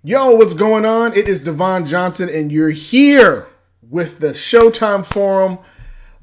Yo, what's going on? It is Devon Johnson, and you're here with the Showtime Forum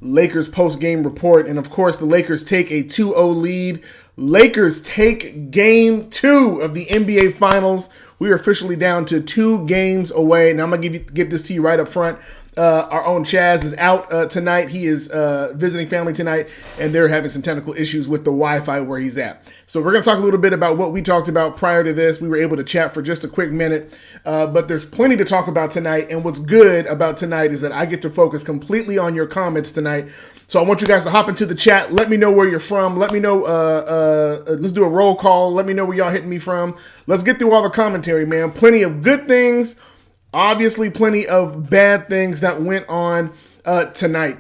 Lakers post-game report. And, of course, the Lakers take a 2-0 lead. Lakers take Game 2 of the NBA Finals. We are officially down to 2 games away. Now, I'm going to give this to you right up front. Our own Chaz is out tonight. He is visiting family tonight, and they're having some technical issues with the Wi-Fi where he's at. So we're going to talk a little bit about what we talked about prior to this. We were able to chat for just a quick minute, but there's plenty to talk about tonight. And what's good about tonight is that I get to focus completely on your comments tonight. So I want you guys to hop into the chat. Let me know where you're from. Let me know. Let's do a roll call. Let me know where y'all hitting me from. Let's get through all the commentary, man. Plenty of good things. Obviously, plenty of bad things that went on tonight.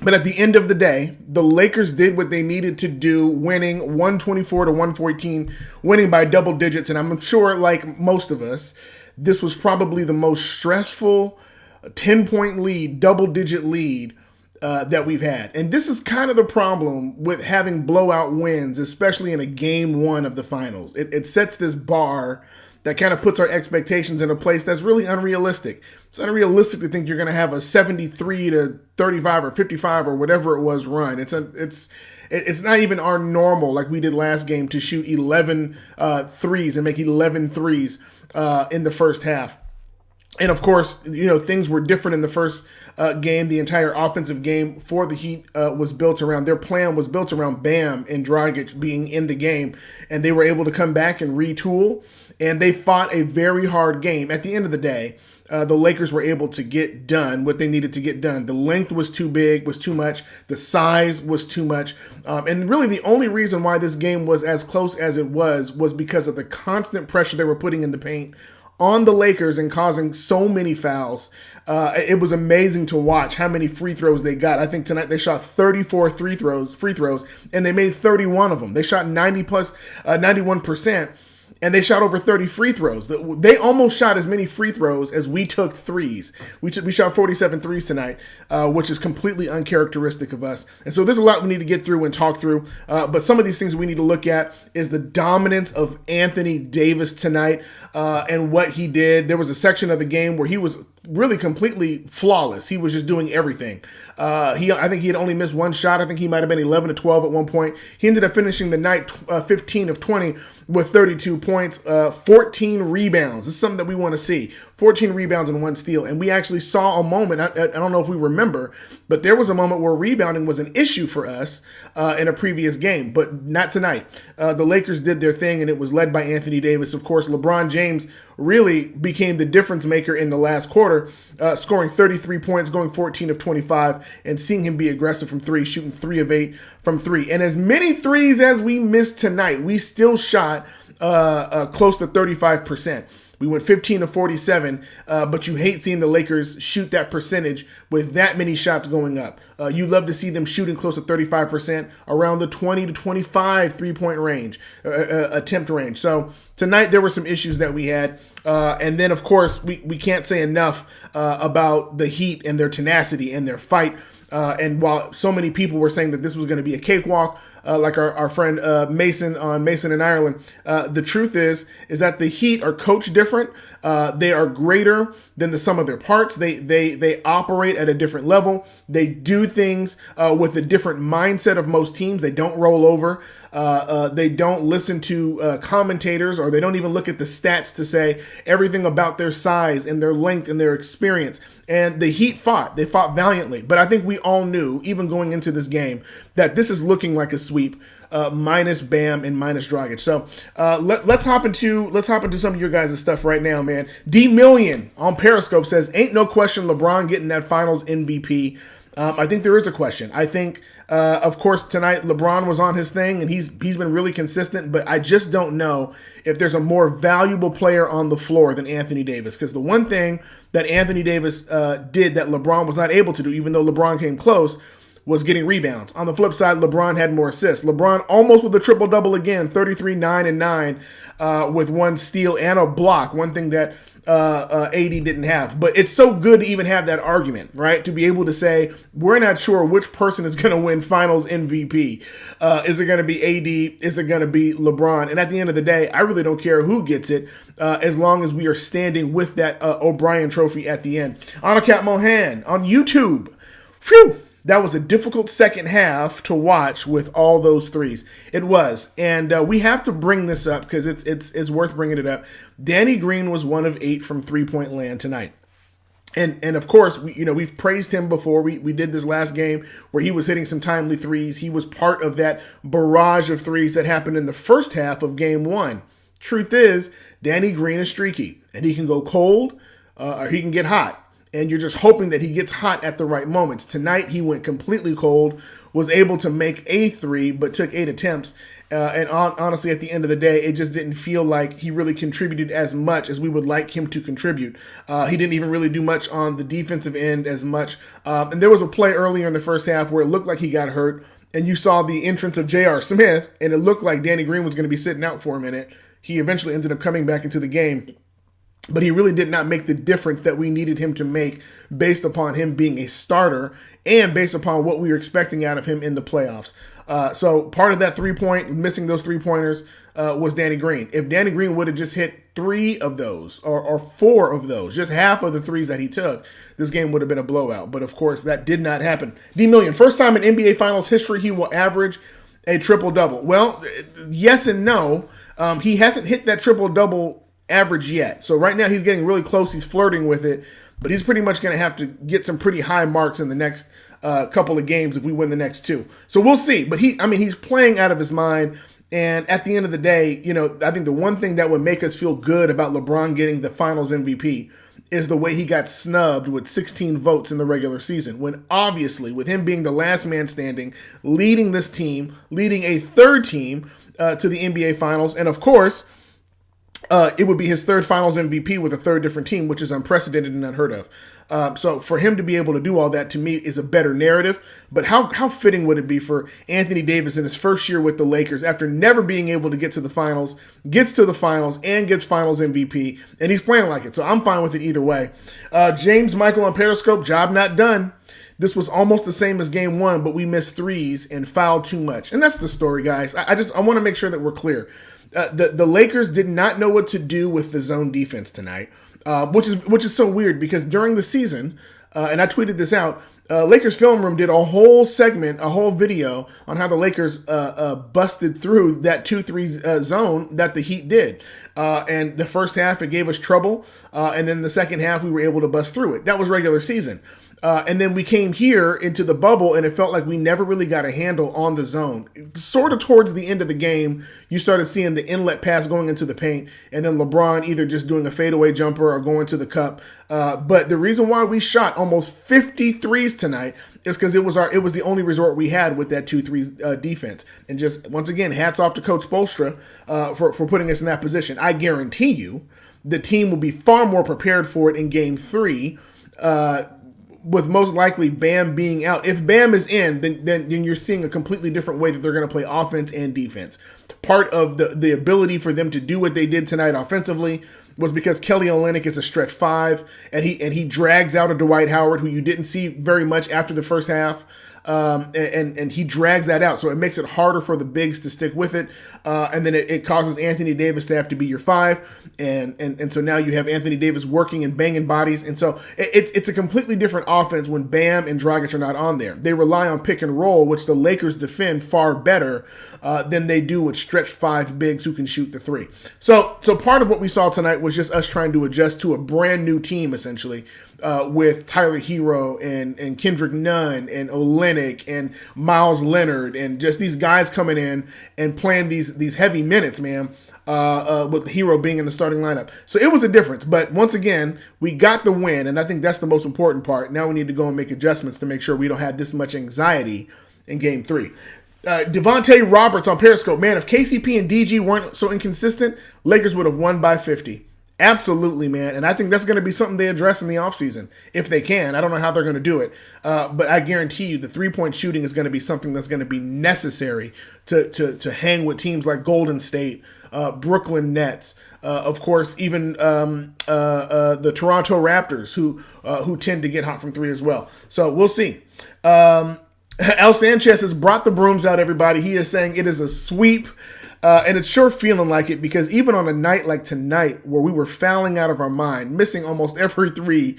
But at the end of the day, the Lakers did what they needed to do, winning 124-114, winning by double digits. And I'm sure, like most of us, this was probably the most stressful 10-point lead, double-digit lead that we've had. And this is kind of the problem with having blowout wins, especially in a game 1 of the finals. It sets this bar that kind of puts our expectations in a place that's really unrealistic. It's unrealistic to think you're going to have a 73-35 or 55 or whatever it was run. It's not even our normal, like we did last game, to shoot 11 threes and make 11 threes in the first half. And of course, things were different in the first game. The entire offensive game for the Heat was built around, their plan was built around Bam and Dragic being in the game. And they were able to come back and retool. And they fought a very hard game. At the end of the day, the Lakers were able to get done what they needed to get done. The length was too big, was too much. The size was too much. And really the only reason why this game was as close as it was because of the constant pressure they were putting in the paint on the Lakers and causing so many fouls. It was amazing to watch how many free throws they got. I think tonight they shot 34 free throws, and they made 31 of them. They shot 91%. And they shot over 30 free throws. They almost shot as many free throws as we took threes. We shot 47 threes tonight, which is completely uncharacteristic of us. And so there's a lot we need to get through and talk through. But some of these things we need to look at is the dominance of Anthony Davis tonight and what he did. There was a section of the game where he was really completely flawless. He was just doing everything. I think he had only missed one shot. I think he might have been 11 to 12 at one point. He ended up finishing the night 15 of 20 with 32 points, 14 rebounds. This is something that we want to see. 14 rebounds and 1 steal. And we actually saw a moment, I don't know if we remember, but there was a moment where rebounding was an issue for us in a previous game, but not tonight. The Lakers did their thing, and it was led by Anthony Davis. Of course, LeBron James really became the difference maker in the last quarter, scoring 33 points, going 14 of 25, and seeing him be aggressive from 3, shooting 3 of 8 from 3. And as many threes as we missed tonight, we still shot close to 35%. We went 15 to 47, but you hate seeing the Lakers shoot that percentage with that many shots going up. You love to see them shooting close to 35%, around the 20 to 25 three-point range, attempt range. So tonight there were some issues that we had. And then, of course, we can't say enough about the Heat and their tenacity and their fight. And while so many people were saying that this was going to be a cakewalk, like our friend Mason on Mason in Ireland, the truth is that the Heat are coached different. They are greater than the sum of their parts. They operate at a different level. They do things with a different mindset of most teams. They don't roll over. They don't listen to commentators, or they don't even look at the stats to say everything about their size and their length and their experience. And the Heat fought. They fought valiantly. But I think we all knew, even going into this game, that this is looking like a sweep, minus Bam and minus Dragic. So let's hop into some of your guys' stuff right now, man. D Million on Periscope says, "Ain't no question LeBron getting that Finals MVP." I think there is a question. I think, of course, tonight LeBron was on his thing, and he's been really consistent. But I just don't know if there's a more valuable player on the floor than Anthony Davis. Because the one thing that Anthony Davis did that LeBron was not able to do, even though LeBron came close, was getting rebounds. On the flip side, LeBron had more assists. LeBron almost with a triple-double again, 33, 9, and 9 with one steal and a block. One thing that AD didn't have. But it's so good to even have that argument, right? To be able to say, we're not sure which person is going to win finals MVP. Is it going to be AD? Is it going to be LeBron? And at the end of the day, I really don't care who gets it as long as we are standing with that O'Brien trophy at the end. Anakat Mohan on YouTube. Phew! That was a difficult second half to watch with all those threes. It was. And we have to bring this up because it's worth bringing it up. Danny Green was 1 of 8 from three-point land tonight. And of course, we've praised him before. We did this last game where he was hitting some timely threes. He was part of that barrage of threes that happened in the first half of game 1. Truth is, Danny Green is streaky. And he can go cold or he can get hot. And you're just hoping that he gets hot at the right moments. Tonight, he went completely cold, was able to make a 3, but took 8 attempts. Honestly, at the end of the day, it just didn't feel like he really contributed as much as we would like him to contribute. He didn't even really do much on the defensive end as much. And there was a play earlier in the first half where it looked like he got hurt, and you saw the entrance of J.R. Smith, and it looked like Danny Green was going to be sitting out for a minute. He eventually ended up coming back into the game. But he really did not make the difference that we needed him to make based upon him being a starter and based upon what we were expecting out of him in the playoffs. So part of that missing those 3-pointers was Danny Green. If Danny Green would have just hit 3 of those or 4 of those, just half of the threes that he took, this game would have been a blowout. But of course, that did not happen. D Million, first time in NBA Finals history he will average a triple-double. Well, yes and no. He hasn't hit that triple-double average yet. So right now he's getting really close. He's flirting with it, but he's pretty much going to have to get some pretty high marks in the next couple of games if we win the next 2. So we'll see. But he's playing out of his mind. And at the end of the day, I think the one thing that would make us feel good about LeBron getting the Finals MVP is the way he got snubbed with 16 votes in the regular season. When obviously, with him being the last man standing, leading this team, leading a third team to the NBA Finals, and of course, it would be his third Finals MVP with a third different team, which is unprecedented and unheard of. So for him to be able to do all that, to me, is a better narrative. But how fitting would it be for Anthony Davis in his first year with the Lakers, after never being able to get to the finals, gets to the finals and gets Finals MVP, and he's playing like it. So I'm fine with it either way. James Michael on Periscope, job not done. This was almost the same as game 1, but we missed threes and fouled too much. And that's the story, guys. I want to make sure that we're clear. The Lakers did not know what to do with the zone defense tonight, which is so weird because during the season, and I tweeted this out, Lakers Film Room did a whole segment, a whole video on how the Lakers busted through that 2-3 zone that the Heat did. And the first half, it gave us trouble, and then the second half, we were able to bust through it. That was regular season. And then we came here into the bubble, and it felt like we never really got a handle on the zone. Sort of towards the end of the game, you started seeing the inlet pass going into the paint, and then LeBron either just doing a fadeaway jumper or going to the cup. But the reason why we shot almost 50 threes tonight is because it was the only resort we had with that 2-3 defense. And just, once again, hats off to Coach Spoelstra for putting us in that position. I guarantee you the team will be far more prepared for it in game 3, with most likely Bam being out. If Bam is in, then you're seeing a completely different way that they're going to play offense and defense. Part of the ability for them to do what they did tonight offensively was because Kelly Olynyk is a stretch 5, and he drags out a Dwight Howard, who you didn't see very much after the first half. And he drags that out. So it makes it harder for the bigs to stick with it. And then it causes Anthony Davis to have to be your 5. And so now you have Anthony Davis working and banging bodies. And so it's a completely different offense when Bam and Dragic are not on there. They rely on pick and roll, which the Lakers defend far better than they do with stretch 5 bigs who can shoot the 3. So part of what we saw tonight was just us trying to adjust to a brand new team, essentially, with Tyler Hero and Kendrick Nunn and Olynyk and Miles Leonard and just these guys coming in and playing these heavy minutes, man. with the Hero being in the starting lineup. So it was a difference. But once again, we got the win, and I think that's the most important part. Now we need to go and make adjustments to make sure we don't have this much anxiety in Game 3. Devontae Roberts on Periscope. Man, if KCP and DG weren't so inconsistent, Lakers would have won by 50. Absolutely, man. And I think that's going to be something they address in the offseason, if they can. I don't know how they're going to do it. But I guarantee you the three-point shooting is going to be something that's going to be necessary to hang with teams like Golden State, Brooklyn Nets, of course, even the Toronto Raptors, who tend to get hot from three as well. So we'll see. Al Sanchez has brought the brooms out, everybody. He is saying it is a sweep, and it's sure feeling like it, because even on a night like tonight where we were fouling out of our mind, missing almost every three,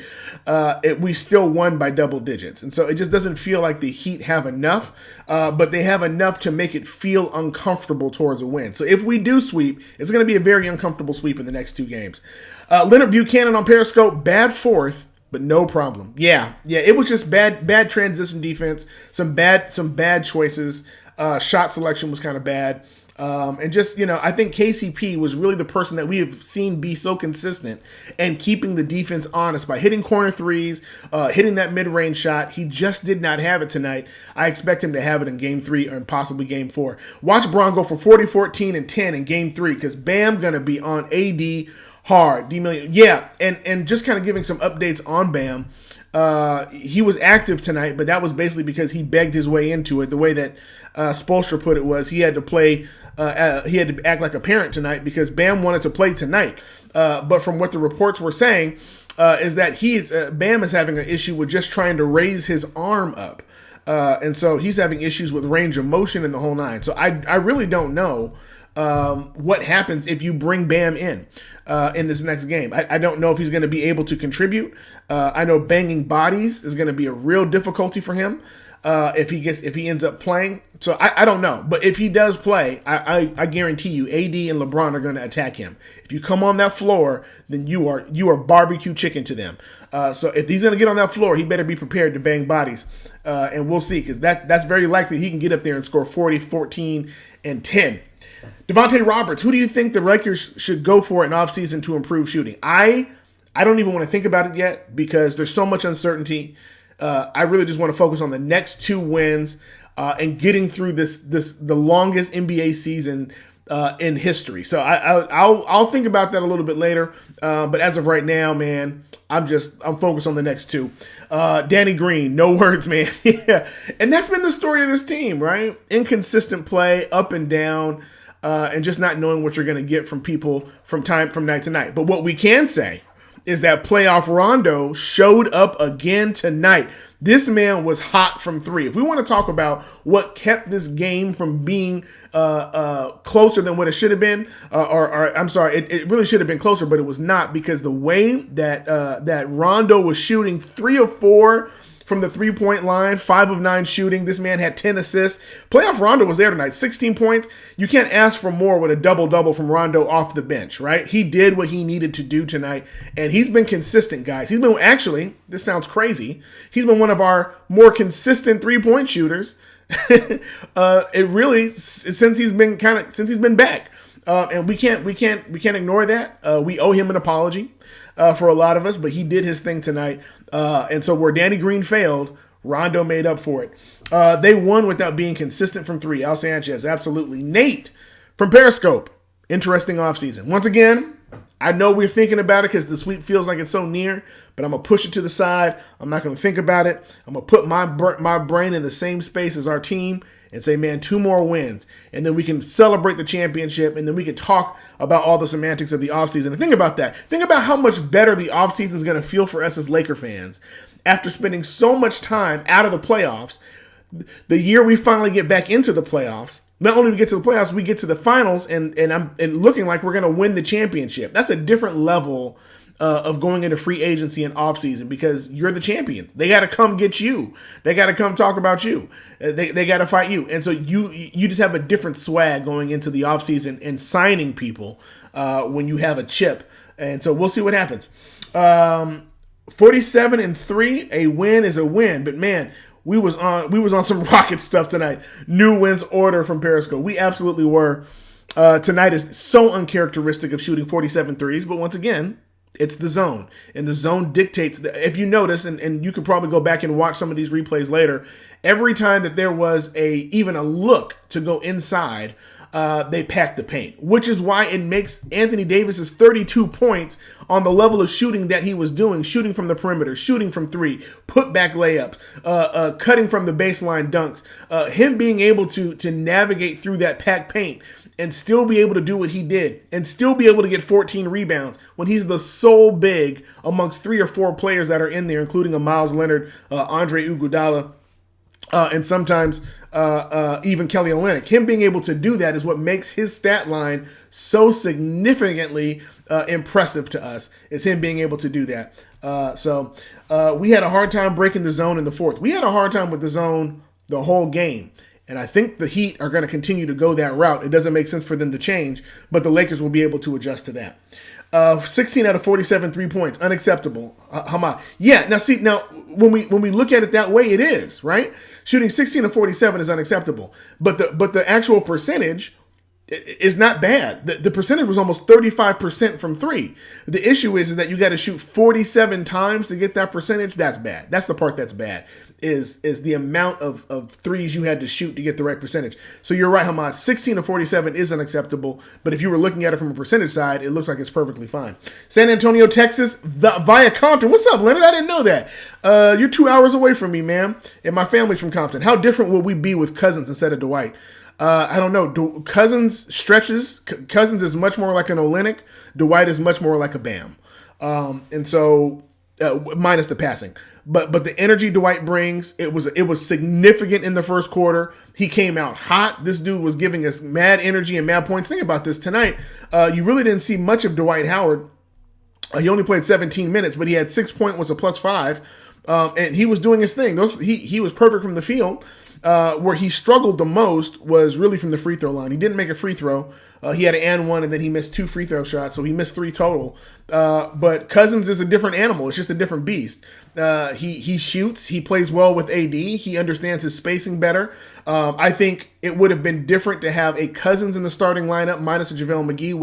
we still won by double digits. And so it just doesn't feel like the Heat have enough, but they have enough to make it feel uncomfortable towards a win. So if we do sweep, it's going to be a very uncomfortable sweep in the next two games. Leonard Buchanan on Periscope, bad fourth, but no problem. Yeah, it was just bad transition defense, some bad choices. Shot selection was kind of bad. And just, I think KCP was really the person that we have seen be so consistent and keeping the defense honest by hitting corner threes, hitting that mid-range shot. He just did not have it tonight. I expect him to have it in Game 3 and possibly Game 4. Watch Bron go for 40, 14, and 10 in Game 3 because Bam going to be on AD hard. D-Million. Yeah, and just kind of giving some updates on Bam. He was active tonight, but that was basically because he begged his way into it. The way that Spoelstra put it was he had to play, he had to act like a parent tonight because Bam wanted to play tonight. But from what the reports were saying is that Bam is having an issue with just trying to raise his arm up. And so he's having issues with range of motion and the whole nine. So I really don't know what happens if you bring Bam in this next game. I don't know if he's going to be able to contribute. I know banging bodies is going to be a real difficulty for him if he ends up playing. So I don't know. But if he does play, I guarantee you AD and LeBron are going to attack him. If you come on that floor, then you are barbecue chicken to them. So if he's going to get on that floor, he better be prepared to bang bodies. And we'll see, because that's very likely he can get up there and score 40, 14, and 10. Devontae Roberts, who do you think the Lakers should go for in offseason to improve shooting? I don't even want to think about it yet because there's so much uncertainty. I really just want to focus on the next two wins and getting through the longest NBA season in history. So I'll think about that a little bit later. But as of right now, man, I'm focused on the next two. Danny Green, no words, man. Yeah. And that's been the story of this team, right? Inconsistent play, up and down, and just not knowing what you're going to get from people from night to night. But what we can say is that playoff Rondo showed up again tonight. This man was hot from three. If we want to talk about what kept this game from being closer than what it should have been, or I'm sorry, it really should have been closer, but it was not, because the way that Rondo was shooting 3 of 4 from the three-point line, 5 of 9 shooting. This man had 10 assists. Playoff Rondo was there tonight, 16 points. You can't ask for more with a double-double from Rondo off the bench, right? He did what he needed to do tonight, and he's been consistent, guys. He's been, actually, this sounds crazy, he's been one of our more consistent three-point shooters. It really, since he's been back. And we can't ignore that. We owe him an apology for a lot of us, but he did his thing tonight. And so where Danny Green failed, Rondo made up for it. They won without being consistent from three. Al Sanchez, absolutely. Nate from Periscope, interesting offseason. Once again, I know we're thinking about it because the sweep feels like it's so near, but I'm going to push it to the side. I'm not going to think about it. I'm going to put my brain in the same space as our team and say, man, 2 more wins. And then we can celebrate the championship, and then we can talk about all the semantics of the offseason. And think about that. Think about how much better the offseason is going to feel for us as Laker fans after spending so much time out of the playoffs. The year we finally get back into the playoffs, not only do we get to the playoffs, we get to the finals, and looking like we're going to win the championship. That's a different level of going into free agency and offseason, because you're the champions. They got to come get you. They got to come talk about you. They got to fight you. And so you just have a different swag going into the offseason and signing people when you have a chip. And so we'll see what happens. 47-3, a win is a win. But man, we was on some Rocket stuff tonight. New wins order from Periscope. We absolutely were. tonight is so uncharacteristic of shooting 47 threes, but once again, it's the zone. And the zone dictates, if you notice, and you can probably go back and watch some of these replays later, every time that there was even a look to go inside, they packed the paint, which is why it makes Anthony Davis's 32 points on the level of shooting that he was doing, shooting from the perimeter, shooting from three, put back layups, cutting from the baseline dunks, him being able to navigate through that packed paint and still be able to do what he did and still be able to get 14 rebounds when he's the sole big amongst 3 or 4 players that are in there, including a Miles Leonard, Andre Iguodala, and sometimes even Kelly Olynyk. Him being able to do that is what makes his stat line so significantly impressive to us, is him being able to do that. So we had a hard time breaking the zone in the fourth. We had a hard time with the zone the whole game. And I think the Heat are going to continue to go that route. It doesn't make sense for them to change, but the Lakers will be able to adjust to that. 16 out of 47 3 points, unacceptable. Hama. Yeah, now when we look at it that way, it is, right? Shooting 16 of 47 is unacceptable. But the actual percentage is not bad. The percentage was almost 35% from three. The issue is that you got to shoot 47 times to get that percentage. That's bad. That's the part that's bad, is the amount of threes you had to shoot to get the right percentage. So you're right, Hamad. 16 of 47 is unacceptable, but if you were looking at it from a percentage side, it looks like it's perfectly fine. San Antonio, Texas, via Compton. What's up, Leonard? I didn't know that. You're 2 hours away from me, man, and my family's from Compton. How different would we be with Cousins instead of Dwight? I don't know. Cousins stretches. Cousins is much more like an Olynyk. Dwight is much more like a Bam. And so, minus the passing. But the energy Dwight brings, it was significant in the first quarter. He came out hot. This dude was giving us mad energy and mad points. Think about this tonight. You really didn't see much of Dwight Howard. He only played 17 minutes, but he had 6 points, was a +5. And he was doing his thing. He was perfect from the field. Where he struggled the most was really from the free throw line. He didn't make a free throw. He had an and one, and then he missed 2 free throw shots, so he missed 3 total. But Cousins is a different animal. It's just a different beast. He shoots. He plays well with AD. He understands his spacing better. I think it would have been different to have a Cousins in the starting lineup minus a JaVale McGee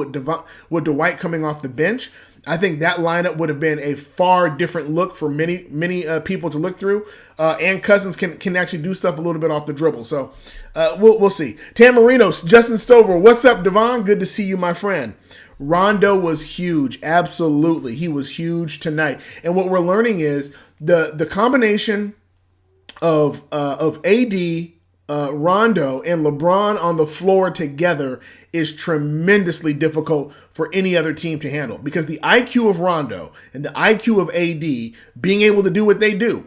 with Dwight coming off the bench. I think that lineup would have been a far different look for many people to look through. And Cousins can actually do stuff a little bit off the dribble. So we'll see. Tamarinos, Justin Stover, what's up, Devon? Good to see you, my friend. Rondo was huge. Absolutely. He was huge tonight. And what we're learning is the combination of AD, Rondo, and LeBron on the floor together is tremendously difficult for any other team to handle, because the IQ of Rondo and the IQ of AD being able to do what they do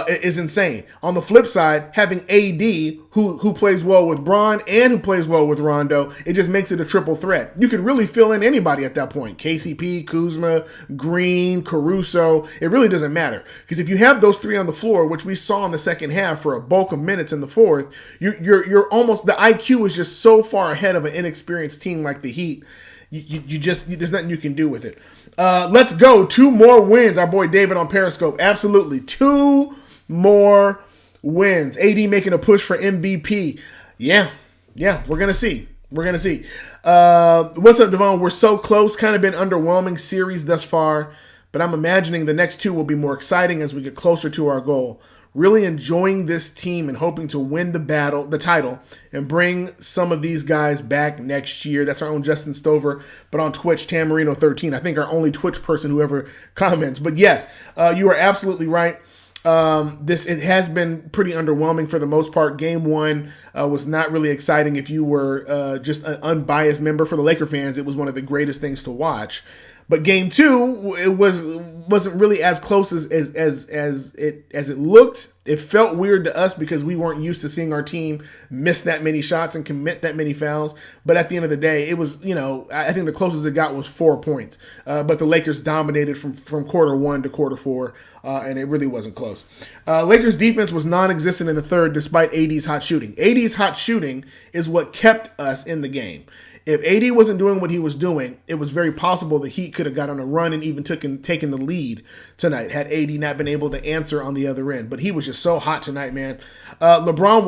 is insane. On the flip side, having AD who plays well with Bron and who plays well with Rondo, it just makes it a triple threat. You could really fill in anybody at that point. KCP, Kuzma, Green, Caruso. It really doesn't matter, because if you have those three on the floor, which we saw in the second half for a bulk of minutes in the fourth, you're almost, the IQ is just so far ahead of an inexperienced team like the Heat. You just, there's nothing you can do with it. Let's go. 2 more wins. Our boy David on Periscope. Absolutely. 2 more wins. AD making a push for MVP. Yeah, we're going to see. What's up, Devon? We're so close. Kind of been underwhelming series thus far, but I'm imagining the next 2 will be more exciting as we get closer to our goal. Really enjoying this team and hoping to win the title, and bring some of these guys back next year. That's our own Justin Stover, but on Twitch, Tamarino13. I think our only Twitch person who ever comments. But yes, you are absolutely right. It has been pretty underwhelming for the most part. Game 1 was not really exciting. If you were just an unbiased member, for the Laker fans, it was one of the greatest things to watch. But game 2, it wasn't really as close as it looked. It felt weird to us because we weren't used to seeing our team miss that many shots and commit that many fouls. But at the end of the day, it was, I think the closest it got was 4 points. But the Lakers dominated from quarter 1 to quarter 4, and it really wasn't close. Lakers defense was non-existent in the third, despite AD's hot shooting. AD's hot shooting is what kept us in the game. If AD wasn't doing what he was doing, it was very possible the Heat could have got on a run and even taken the lead tonight had AD not been able to answer on the other end. But he was just so hot tonight, man. LeBron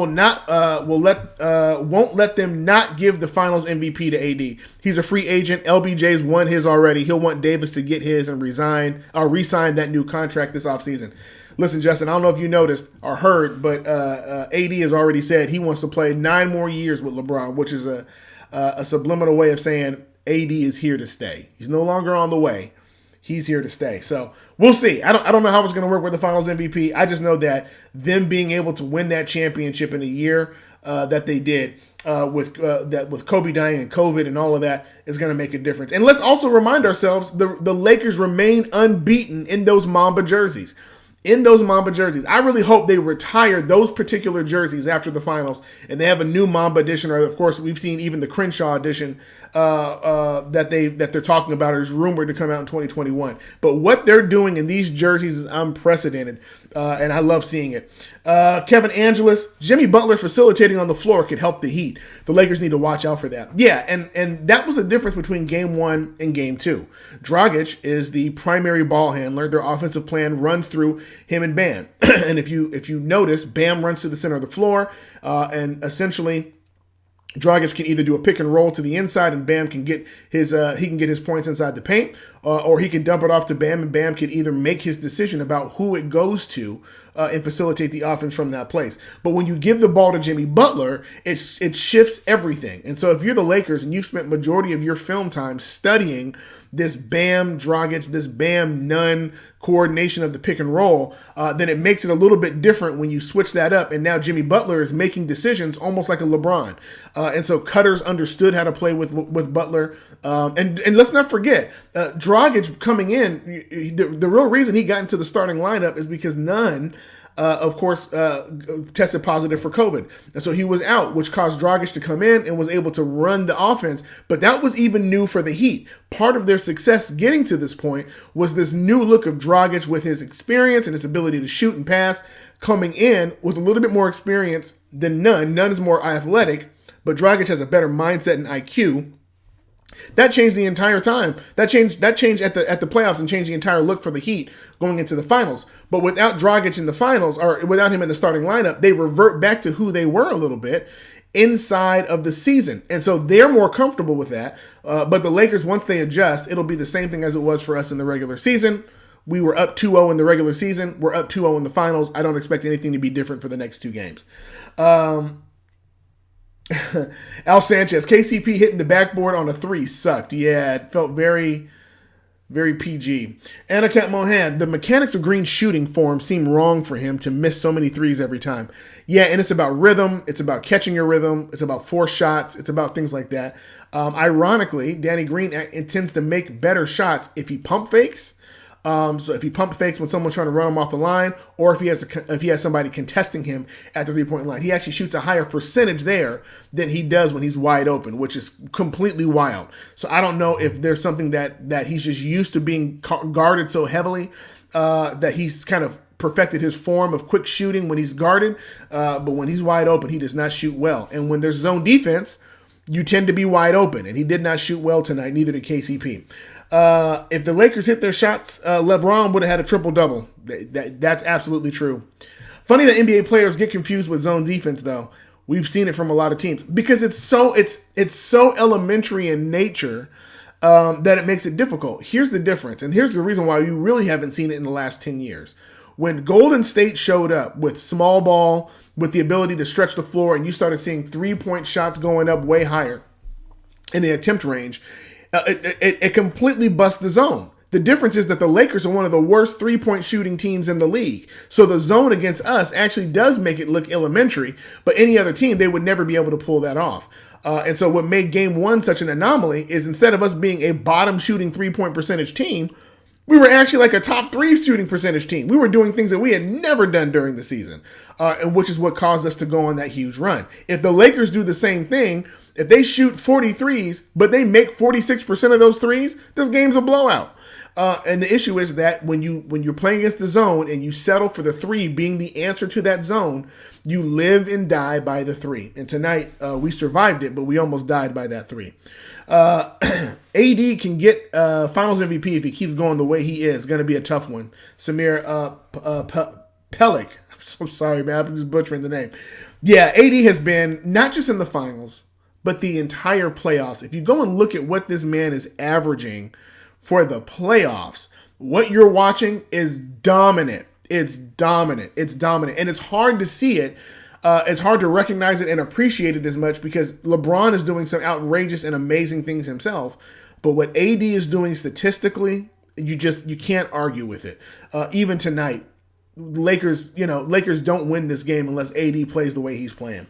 won't let them not give the Finals MVP to AD. He's a free agent. LBJ's won his already. He'll want Davis to get his and re-sign that new contract this offseason. Listen, Justin, I don't know if you noticed or heard, but AD has already said he wants to play 9 more years with LeBron, which is a subliminal way of saying AD is here to stay. He's no longer on the way. He's here to stay. So we'll see. I don't know how it's going to work with the Finals MVP. I just know that them being able to win that championship in a year that they did with Kobe dying and COVID and all of that is going to make a difference. And let's also remind ourselves the Lakers remain unbeaten in those Mamba jerseys. I really hope they retire those particular jerseys after the finals and they have a new Mamba edition, or of course we've seen even the Crenshaw edition that they're talking about is rumored to come out in 2021. But what they're doing in these jerseys is unprecedented, and I love seeing it. Kevin Angeles, Jimmy Butler facilitating on the floor could help the Heat. The Lakers need to watch out for that. Yeah, and that was the difference between Game 1 and Game 2. Dragic is the primary ball handler. Their offensive plan runs through him and Bam. And if you notice, Bam runs to the center of the floor, and essentially Dragic can either do a pick and roll to the inside, and Bam can get his points inside the paint, or he can dump it off to Bam, and Bam can either make his decision about who it goes to and facilitate the offense from that place. But when you give the ball to Jimmy Butler, it shifts everything. And so if you're the Lakers and you've spent majority of your film time studying this Bam Dragic, this Bam Nunn coordination of the pick and roll, then it makes it a little bit different when you switch that up. And now Jimmy Butler is making decisions almost like a LeBron. And so Cutters understood how to play with Butler. And let's not forget, Dragic coming in, the real reason he got into the starting lineup is because Nunn, of course, tested positive for COVID. And so he was out, which caused Dragic to come in and was able to run the offense. But that was even new for the Heat. Part of their success getting to this point was this new look of Dragic with his experience and his ability to shoot and pass, coming in with a little bit more experience than Nunn. Nunn is more athletic, but Dragic has a better mindset and IQ. That changed the entire time. That changed at the playoffs and changed the entire look for the Heat going into the finals. But without Dragic in the finals, or without him in the starting lineup, they revert back to who they were a little bit inside of the season. And so they're more comfortable with that. But the Lakers, once they adjust, it'll be the same thing as it was for us in the regular season. We were up 2-0 in the regular season. We're up 2-0 in the finals. I don't expect anything to be different for the next 2 games. Al Sanchez, KCP hitting the backboard on a 3 sucked. Yeah, it felt very, very PG. Anakat Mohan, the mechanics of Green's shooting form seem wrong for him to miss so many threes every time. Yeah, and it's about rhythm. It's about catching your rhythm. It's about forced shots. It's about things like that. Ironically, Danny Green intends to make better shots if he pump fakes. So if he pump fakes when someone's trying to run him off the line, or if he has somebody contesting him at the 3-point line, he actually shoots a higher percentage there than he does when he's wide open, which is completely wild. So I don't know if there's something that he's just used to being guarded so heavily that he's kind of perfected his form of quick shooting when he's guarded, but when he's wide open, he does not shoot well. And when there's zone defense, you tend to be wide open, and he did not shoot well tonight. Neither did KCP. If the Lakers hit their shots, LeBron would have had a triple-double. That's absolutely true. Funny that NBA players get confused with zone defense, though. We've seen it from a lot of teams because it's so elementary in nature that it makes it difficult. Here's the difference, and here's the reason why you really haven't seen it in the last 10 years. When Golden State showed up with small ball, with the ability to stretch the floor, and you started seeing 3-point shots going up way higher in the attempt range, it completely busts the zone. The difference is that the Lakers are one of the worst 3-point shooting teams in the league. So the zone against us actually does make it look elementary, but any other team, they would never be able to pull that off. And so what made Game 1 such an anomaly is instead of us being a bottom shooting 3-point percentage team, we were actually like a top 3 shooting percentage team. We were doing things that we had never done during the season, and which is what caused us to go on that huge run. If the Lakers do the same thing, if they shoot 40 threes, but they make 46% of those threes, this game's a blowout. And the issue is that when you're playing against the zone and you settle for the 3 being the answer to that zone, you live and die by the 3. And tonight we survived it, but we almost died by that 3. AD can get Finals MVP if he keeps going the way he is. Going to be a tough one. Samir Pelik. I'm so sorry, man. I'm just butchering the name. Yeah, AD has been not just in the finals, but the entire playoffs. If you go and look at what this man is averaging for the playoffs, what you're watching is dominant. It's dominant. It's dominant. And it's hard to see it. It's hard to recognize it and appreciate it as much because LeBron is doing some outrageous and amazing things himself. But what AD is doing statistically, you can't argue with it. Even tonight, Lakers don't win this game unless AD plays the way he's playing.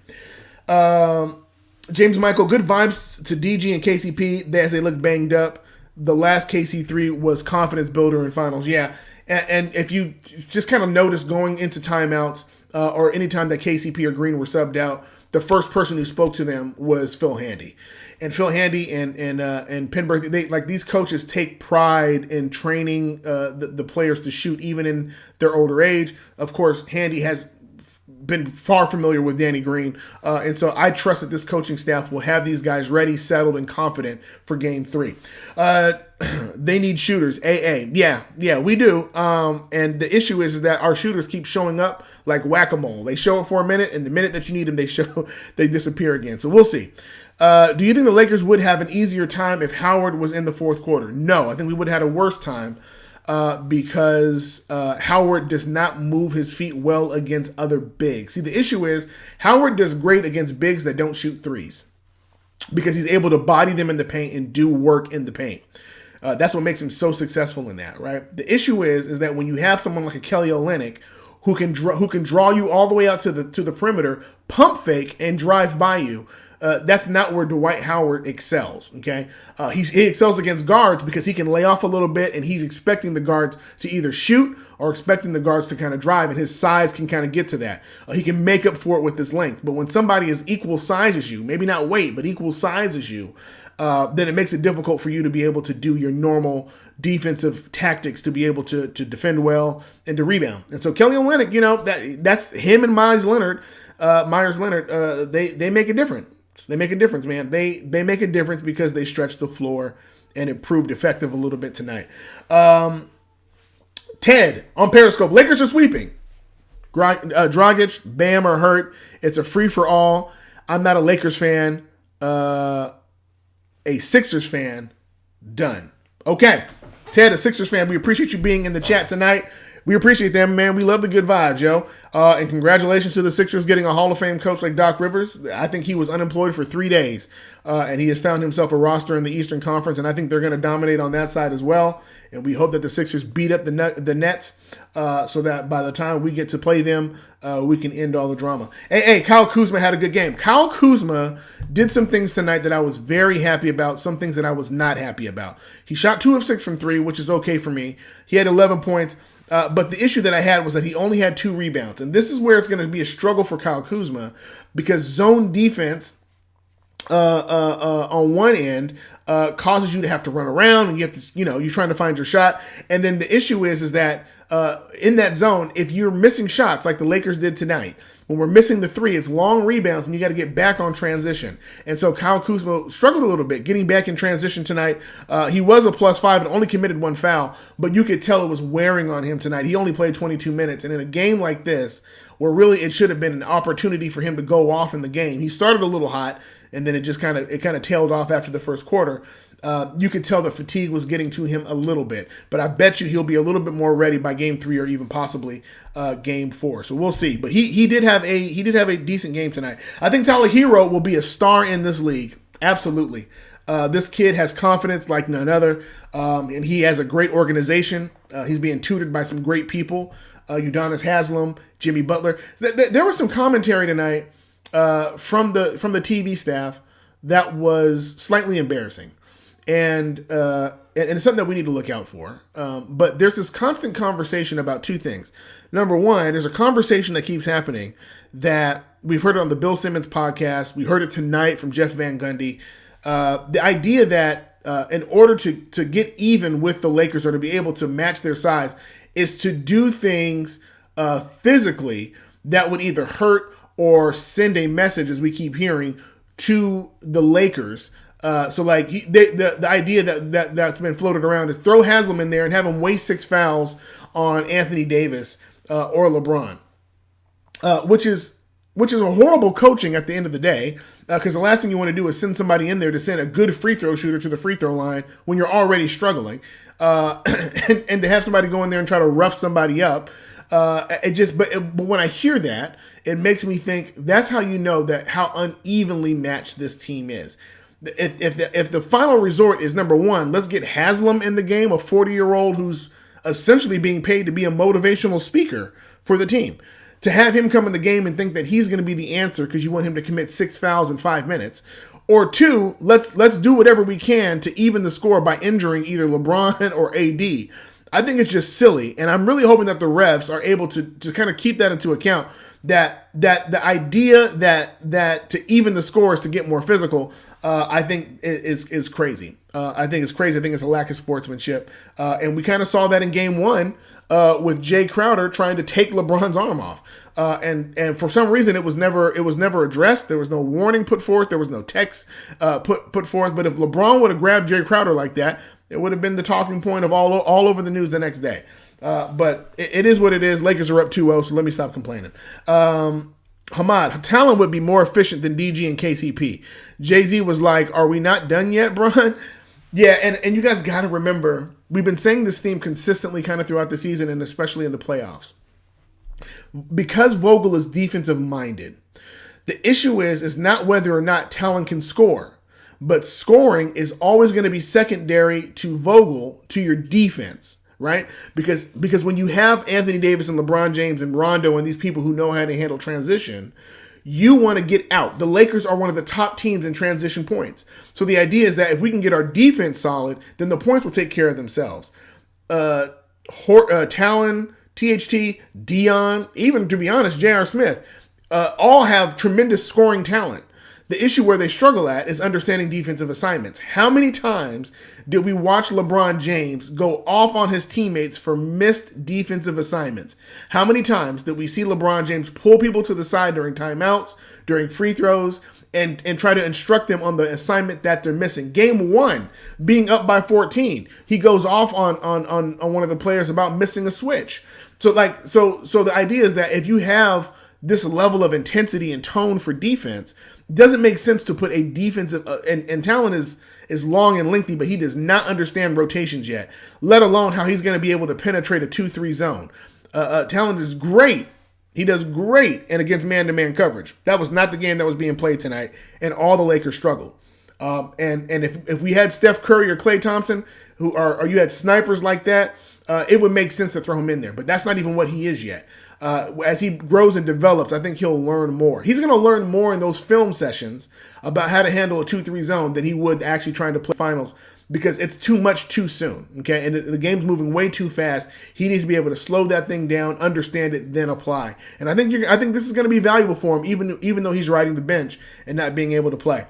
James Michael, good vibes to DG and KCP as they look banged up. The last KC3 was confidence builder in finals. Yeah, and if you just kind of notice going into timeouts or anytime that KCP or Green were subbed out, the first person who spoke to them was Phil Handy. And Phil Handy and Penberthy, these coaches take pride in training the players to shoot even in their older age. Of course, Handy has been far familiar with Danny Green. And so I trust that this coaching staff will have these guys ready, settled, and confident for game 3. They need shooters. AA. Yeah, we do. And the issue is that our shooters keep showing up like whack-a-mole. They show up for a minute, and the minute that you need them, they disappear again. So we'll see. Do you think the Lakers would have an easier time if Howard was in the fourth quarter? No, I think we would have had a worse time. Because Howard does not move his feet well against other bigs. See, the issue is Howard does great against bigs that don't shoot threes because he's able to body them in the paint and do work in the paint. That's what makes him so successful in that, right? The issue is that when you have someone like a Kelly Olynyk who can draw you all the way out to the perimeter, pump fake, and drive by you, that's not where Dwight Howard excels, okay? He excels against guards because he can lay off a little bit and he's expecting the guards to either shoot or expecting the guards to kind of drive, and his size can kind of get to that. He can make up for it with his length. But when somebody is equal size as you, maybe not weight, but equal size as you, then it makes it difficult for you to be able to do your normal defensive tactics to be able to defend well and to rebound. And so Kelly Olynyk, that's him and Myers Leonard. They make a difference. They make a difference, man. They make a difference because they stretch the floor, and it proved effective a little bit tonight. Ted on Periscope. Lakers are sweeping. Dragic, Bam are hurt. It's a free-for-all. I'm not a Lakers fan. A Sixers fan. Done. Okay. Ted, a Sixers fan, we appreciate you being in the chat tonight. We appreciate them, man. We love the good vibes, yo. And congratulations to the Sixers getting a Hall of Fame coach like Doc Rivers. I think he was unemployed for 3 days, and he has found himself a roster in the Eastern Conference, and I think they're going to dominate on that side as well. And we hope that the Sixers beat up the Nets so that by the time we get to play them, we can end all the drama. Hey, Kyle Kuzma had a good game. Kyle Kuzma did some things tonight that I was very happy about, some things that I was not happy about. He shot 2 of 6 from 3, which is okay for me. He had 11 points. But the issue that I had was that he only had 2 rebounds. And this is where it's going to be a struggle for Kyle Kuzma because zone defense on one end causes you to have to run around and you have to, you're trying to find your shot. And then the issue is that in that zone, if you're missing shots like the Lakers did tonight, when we're missing the 3, it's long rebounds and you got to get back on transition. And so Kyle Kuzma struggled a little bit getting back in transition tonight. He was a +5 and only committed 1 foul, but you could tell it was wearing on him tonight. He only played 22 minutes. And in a game like this, where really it should have been an opportunity for him to go off in the game, he started a little hot and then it just kind of tailed off after the first quarter. You could tell the fatigue was getting to him a little bit, but I bet you he'll be a little bit more ready by game 3 or even possibly game 4. So we'll see. But he did have a decent game tonight. I think Tyler Hero will be a star in this league. Absolutely. This kid has confidence like none other, and he has a great organization. He's being tutored by some great people. Udonis Haslem, Jimmy Butler. There was some commentary tonight from the TV staff that was slightly embarrassing. And it's something that we need to look out for. But there's this constant conversation about 2 things. Number one, there's a conversation that keeps happening that we've heard it on the Bill Simmons podcast. We heard it tonight from Jeff Van Gundy. The idea that in order to get even with the Lakers or to be able to match their size is to do things physically that would either hurt or send a message, as we keep hearing, to the Lakers. So like the idea that's been floated around is throw Haslam in there and have him waste 6 fouls on Anthony Davis or LeBron, which is a horrible coaching at the end of the day, because the last thing you want to do is send somebody in there to send a good free throw shooter to the free throw line when you're already struggling, and to have somebody go in there and try to rough somebody up. But when I hear that, it makes me think that's how you know that how unevenly matched this team is. If the final resort is, number one, let's get Haslam in the game, a 40-year-old who's essentially being paid to be a motivational speaker for the team, to have him come in the game and think that he's going to be the answer because you want him to commit 6 fouls in 5 minutes. Or two, let's do whatever we can to even the score by injuring either LeBron or AD. I think it's just silly, and I'm really hoping that the refs are able to kind of keep that into account, that the idea that to even the score is to get more physical, I think is crazy. I think it's crazy. I think it's a lack of sportsmanship. And we kind of saw that in game 1 with Jay Crowder trying to take LeBron's arm off. And for some reason it was never addressed. There was no warning put forth. There was no text put forth. But if LeBron would have grabbed Jay Crowder like that, it would have been the talking point of all over the news the next day. But it is what it is. Lakers are up 2-0, so let me stop complaining. Hamad, Talon would be more efficient than DG and KCP. Jay-Z was like, are we not done yet, Bron? Yeah, and you guys got to remember, we've been saying this theme consistently kind of throughout the season and especially in the playoffs. Because Vogel is defensive-minded, the issue is not whether or not Talon can score, but scoring is always going to be secondary to Vogel, to your defense. Right? Because when you have Anthony Davis and LeBron James and Rondo and these people who know how to handle transition, you want to get out. The Lakers are one of the top teams in transition points. So the idea is that if we can get our defense solid, then the points will take care of themselves. Talon, THT, Dion, even to be honest, J.R. Smith, all have tremendous scoring talent. The issue where they struggle at is understanding defensive assignments. How many times did we watch LeBron James go off on his teammates for missed defensive assignments? How many times did we see LeBron James pull people to the side during timeouts, during free throws, and try to instruct them on the assignment that they're missing? Game 1, being up by 14, he goes off on one of the players about missing a switch. So the idea is that if you have this level of intensity and tone for defense, it doesn't make sense to put a defensive and Talon is long and lengthy, but he does not understand rotations yet, let alone how he's going to be able to penetrate a 2-3 zone. Talon is great. He does great and against man-to-man coverage. That was not the game that was being played tonight, and all the Lakers struggled. And if we had Steph Curry or Klay Thompson, or you had snipers like that, it would make sense to throw him in there. But that's not even what he is yet. As he grows and develops, I think he'll learn more. He's going to learn more in those film sessions about how to handle a 2-3 zone than he would actually trying to play finals, because it's too much too soon. Okay, and the game's moving way too fast. He needs to be able to slow that thing down, understand it, then apply. And I think this is going to be valuable for him, even though he's riding the bench and not being able to play.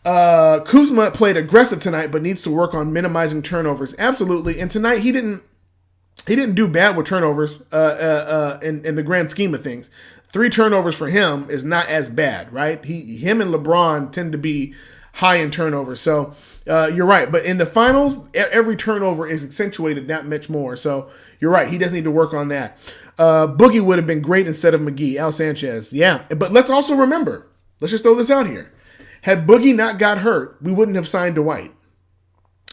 Kuzma played aggressive tonight, but needs to work on minimizing turnovers. Absolutely, and tonight he didn't do bad with turnovers in the grand scheme of things. 3 turnovers for him is not as bad, right? Him and LeBron tend to be high in turnovers. So you're right. But in the finals, every turnover is accentuated that much more. So you're right. He does need to work on that. Boogie would have been great instead of McGee. Al Sanchez. Yeah. But let's also remember, let's just throw this out here. Had Boogie not got hurt, we wouldn't have signed Dwight.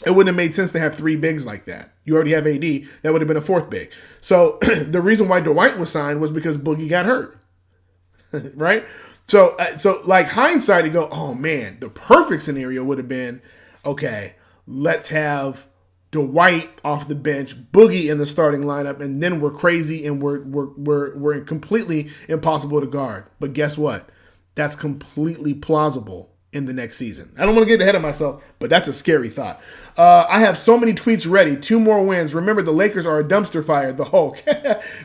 It wouldn't have made sense to have 3 bigs like that. You already have AD. That would have been a 4th big. So the reason why Dwight was signed was because Boogie got hurt. Right? So like hindsight, you go, oh man, the perfect scenario would have been, okay, let's have Dwight off the bench, Boogie in the starting lineup, and then we're crazy and we're completely impossible to guard. But guess what? That's completely plausible in the next season. I don't want to get ahead of myself, but that's a scary thought. I have so many tweets ready. 2 more wins. Remember, the Lakers are a dumpster fire. The Hulk.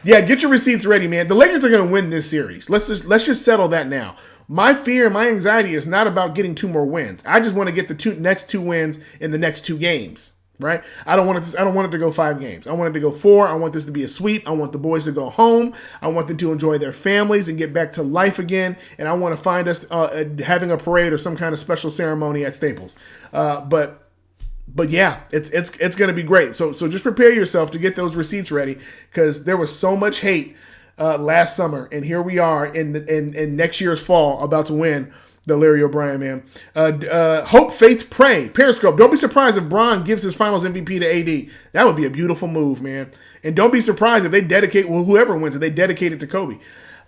Yeah, get your receipts ready, man. The Lakers are going to win this series. Let's just settle that now. My fear, my anxiety is not about getting 2 more wins. I just want to get the next 2 wins in the next 2 games. Right? I don't want it to go 5 games. I want it to go 4. I want this to be a sweep. I want the boys to go home. I want them to enjoy their families and get back to life again. And I want to find us having a parade or some kind of special ceremony at Staples. But yeah, it's going to be great. So just prepare yourself to get those receipts ready, because there was so much hate last summer, and here we are in next year's fall about to win the Larry O'Brien, man. Hope, faith, pray. Periscope. Don't be surprised if Bron gives his Finals MVP to AD. That would be a beautiful move, man. And don't be surprised if they dedicate, whoever wins it, they dedicate it to Kobe.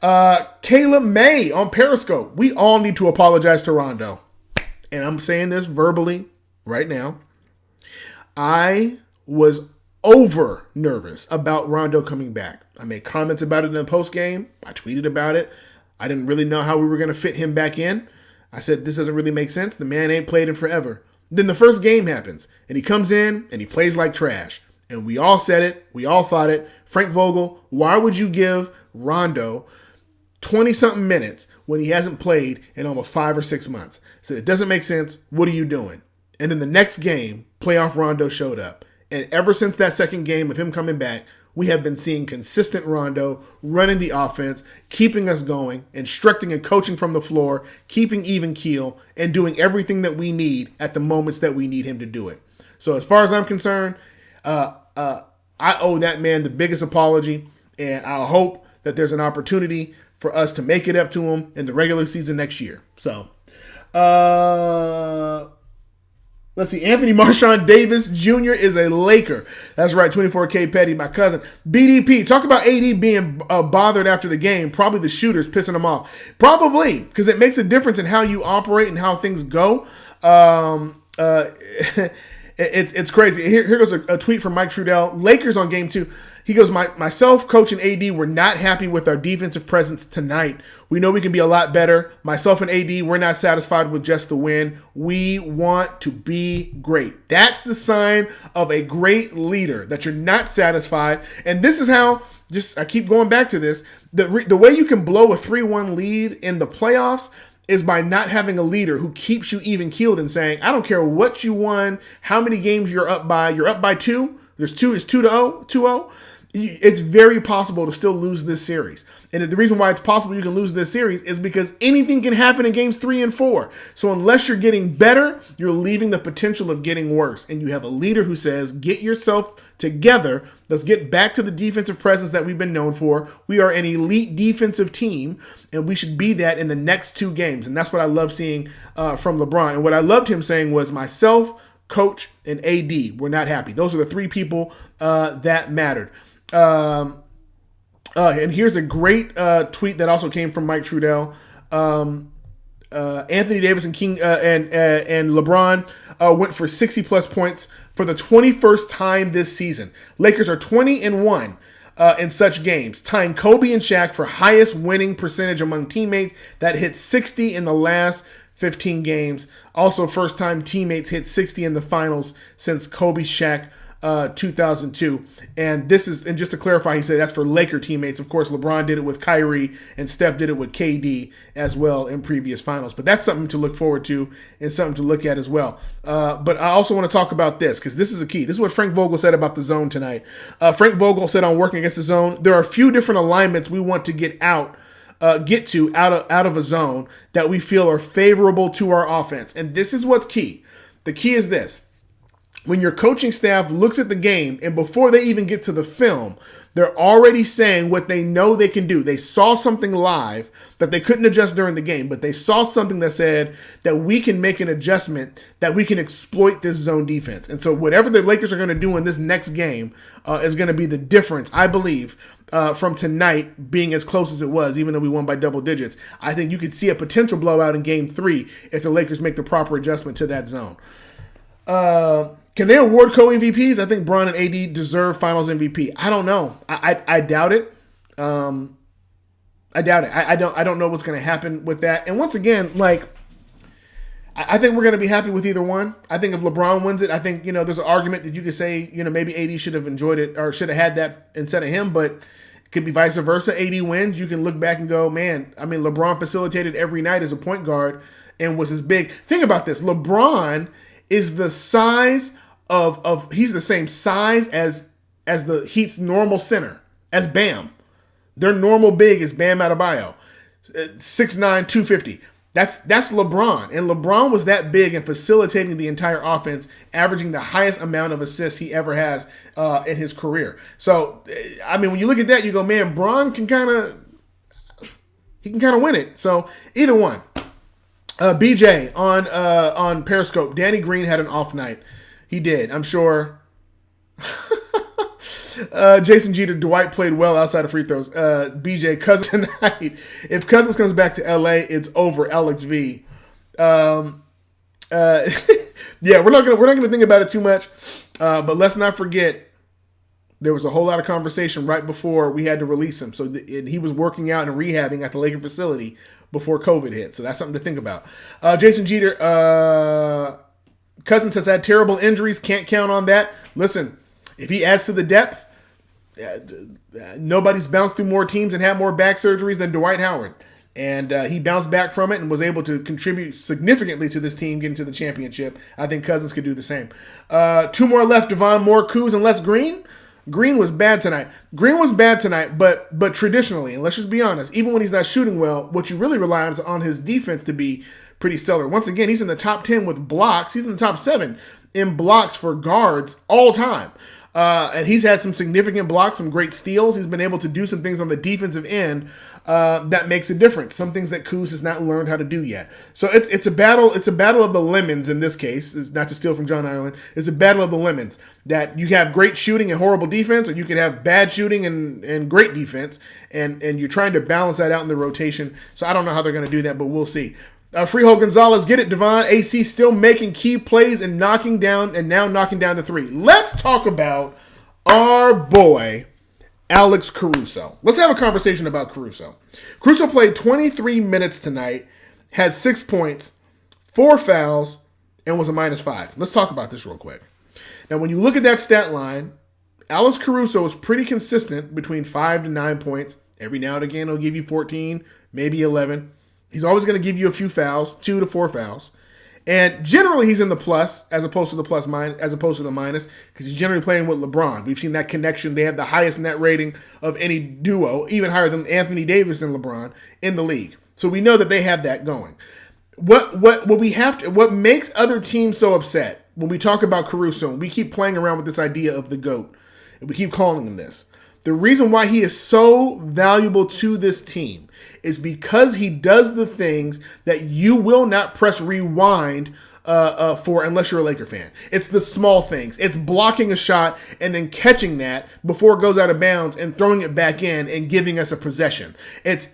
Kayla May on Periscope. We all need to apologize to Rondo. And I'm saying this verbally right now. I was over nervous about Rondo coming back. I made comments about it in the post game. I tweeted about it. I didn't really know how we were going to fit him back in. I said, this doesn't really make sense. The man ain't played in forever. Then the first game happens, and he comes in, and he plays like trash. And we all said it. We all thought it. Frank Vogel, why would you give Rondo 20-something minutes when he hasn't played in almost 5 or 6 months? I said, it doesn't make sense. What are you doing? And then the next game, playoff Rondo showed up. And ever since that second game of him coming back, we have been seeing consistent Rondo running the offense, keeping us going, instructing and coaching from the floor, keeping even keel, and doing everything that we need at the moments that we need him to do it. So as far as I'm concerned, I owe that man the biggest apology, and I hope that there's an opportunity for us to make it up to him in the regular season next year. So, let's see. Anthony Marshawn Davis Jr. is a Laker. That's right. 24K Petty, my cousin. BDP. Talk about AD being bothered after the game. Probably the shooters pissing him off. Probably, because it makes a difference in how you operate and how things go. It's crazy. Here goes a tweet from Mike Trudell. Lakers on game 2. He goes, myself, coach, and AD were not happy with our defensive presence tonight. We know we can be a lot better. Myself and AD, we're not satisfied with just the win. We want to be great. That's the sign of a great leader, that you're not satisfied. And this is how, I keep going back to this, the way you can blow a 3-1 lead in the playoffs is by not having a leader who keeps you even keeled and saying, I don't care what you won, how many games you're up by 2. It's 2-0. It's very possible to still lose this series. And the reason why it's possible you can lose this series is because anything can happen in games 3 and 4. So unless you're getting better, you're leaving the potential of getting worse. And you have a leader who says, get yourself together. Let's get back to the defensive presence that we've been known for. We are an elite defensive team, and we should be that in the next 2 games. And that's what I love seeing from LeBron. And what I loved him saying was, myself, coach, and AD were not happy. Those are the 3 people that mattered. And here's a great tweet that also came from Mike Trudell. Anthony Davis and and LeBron went for 60-plus points for the 21st time this season. Lakers are 20-1 in such games, tying Kobe and Shaq for highest winning percentage among teammates that hit 60 in the last 15 games. Also, first time teammates hit 60 in the finals since Kobe, Shaq, 2002. And just to clarify, he said that's for Laker teammates. Of course, LeBron did it with Kyrie, and Steph did it with KD as well in previous finals. But that's something to look forward to and something to look at as well. But I also want to talk about this, because this is a key. This is what Frank Vogel said about the zone tonight. Frank Vogel said on Working Against the Zone, there are a few different alignments we want to get out of a zone that we feel are favorable to our offense. And this is what's key. The key is this. When your coaching staff looks at the game, and before they even get to the film, they're already saying what they know they can do. They saw something live that they couldn't adjust during the game, but they saw something that said that we can make an adjustment, that we can exploit this zone defense. And so whatever the Lakers are going to do in this next game is going to be the difference, I believe, from tonight being as close as it was, even though we won by double digits. I think you could see a potential blowout in game 3 if the Lakers make the proper adjustment to that zone. Can they award co-MVPs? I think Bron and AD deserve Finals MVP. I don't know. I doubt it. I doubt it. I don't know what's going to happen with that. And once again, I think we're going to be happy with either one. I think if LeBron wins it, I think, there's an argument that you could say, maybe AD should have enjoyed it or should have had that instead of him. But Could be vice versa. AD wins. You can look back and go, man, I mean, LeBron facilitated every night as a point guard and was as big. Think about this. LeBron is the size of he's the same size as the Heat's normal center, as Bam. Their normal big is Bam Adebayo. 6'9", 250. That's LeBron. And LeBron was that big and facilitating the entire offense, averaging the highest amount of assists he ever has in his career. So, I mean, when you look at that, you go, man, Bron can kind of win it. So, either one. BJ on Periscope, Danny Green had an off night. He did, I'm sure. Jason Jeter, Dwight played well outside of free throws. BJ, Cousins tonight. If Cousins comes back to LA, it's over. Alex V. Yeah, we're not gonna think about it too much. But let's not forget, there was a whole lot of conversation right before we had to release him. So he was working out and rehabbing at the Laker facility before COVID hit. So that's something to think about. Jason Jeter, Cousins has had terrible injuries. Can't count on that. Listen, if he adds to the depth, nobody's bounced through more teams and had more back surgeries than Dwight Howard. And he bounced back from it and was able to contribute significantly to this team getting to the championship. I think Cousins could do the same. 2 more left, Devon. More Kuz and less Green. Green was bad tonight. But traditionally, and let's just be honest, even when he's not shooting well, what you really rely on is on his defense to be pretty stellar. Once again, he's in the top 10 with blocks. He's in the top 7 in blocks for guards all time. And he's had some significant blocks, some great steals. He's been able to do some things on the defensive end that makes a difference. Some things that Kuz has not learned how to do yet. So it's a battle. It's a battle of the lemons in this case. It's not to steal from John Ireland. It's a battle of the lemons. That you have great shooting and horrible defense, or you can have bad shooting and great defense. And you're trying to balance that out in the rotation. So I don't know how they're going to do that, but we'll see. Freehold Gonzalez, get it, Devon. AC still making key plays and now knocking down the 3. Let's talk about our boy, Alex Caruso. Let's have a conversation about Caruso. Caruso played 23 minutes tonight, had 6 points, 4 fouls, and was a -5. Let's talk about this real quick. Now, when you look at that stat line, Alex Caruso is pretty consistent between 5 to 9 points. Every now and again, he'll give you 14, maybe 11. He's always going to give you a few fouls, 2 to 4 fouls. And generally he's in the plus as opposed to the minus, because he's generally playing with LeBron. We've seen that connection. They have the highest net rating of any duo, even higher than Anthony Davis and LeBron in the league. So we know that they have that going. What makes other teams so upset when we talk about Caruso, and we keep playing around with this idea of the GOAT, and we keep calling him this. The reason why he is so valuable to this team is because he does the things that you will not press rewind for unless you're a Laker fan. It's the small things. It's blocking a shot and then catching that before it goes out of bounds and throwing it back in and giving us a possession. It's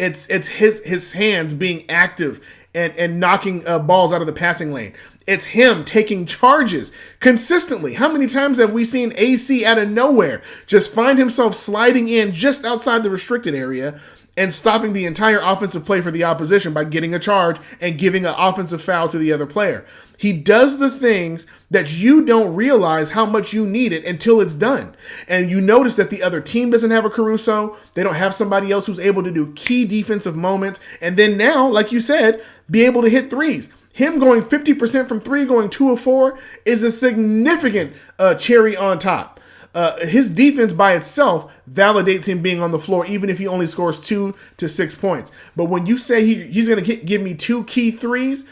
his hands being active and knocking balls out of the passing lane. It's him taking charges consistently. How many times have we seen AC out of nowhere just find himself sliding in just outside the restricted area and stopping the entire offensive play for the opposition by getting a charge and giving an offensive foul to the other player? He does the things that you don't realize how much you need it until it's done. And you notice that the other team doesn't have a Caruso. They don't have somebody else who's able to do key defensive moments. And then now, like you said, be able to hit threes. Him going 50% from 3, going 2 of 4 is a significant cherry on top. His defense by itself validates him being on the floor, even if he only scores 2 to 6 points. But when you say he's going to give me 2 key threes,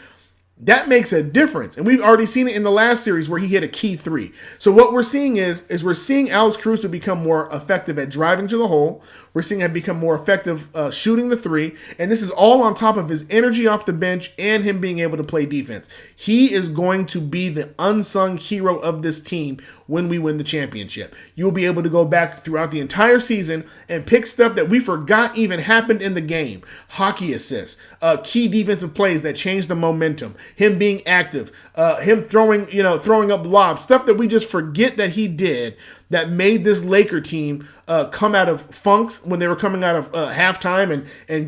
that makes a difference. And we've already seen it in the last series where he hit a key 3. So what we're seeing is we're seeing Alex Caruso become more effective at driving to the hole. We're seeing him become more effective shooting the 3. And this is all on top of his energy off the bench and him being able to play defense. He is going to be the unsung hero of this team when we win the championship. You'll be able to go back throughout the entire season and pick stuff that we forgot even happened in the game. Hockey assists, key defensive plays that change the momentum, him being active, him throwing up lobs, stuff that we just forget that he did that made this Laker team come out of funks when they were coming out of halftime and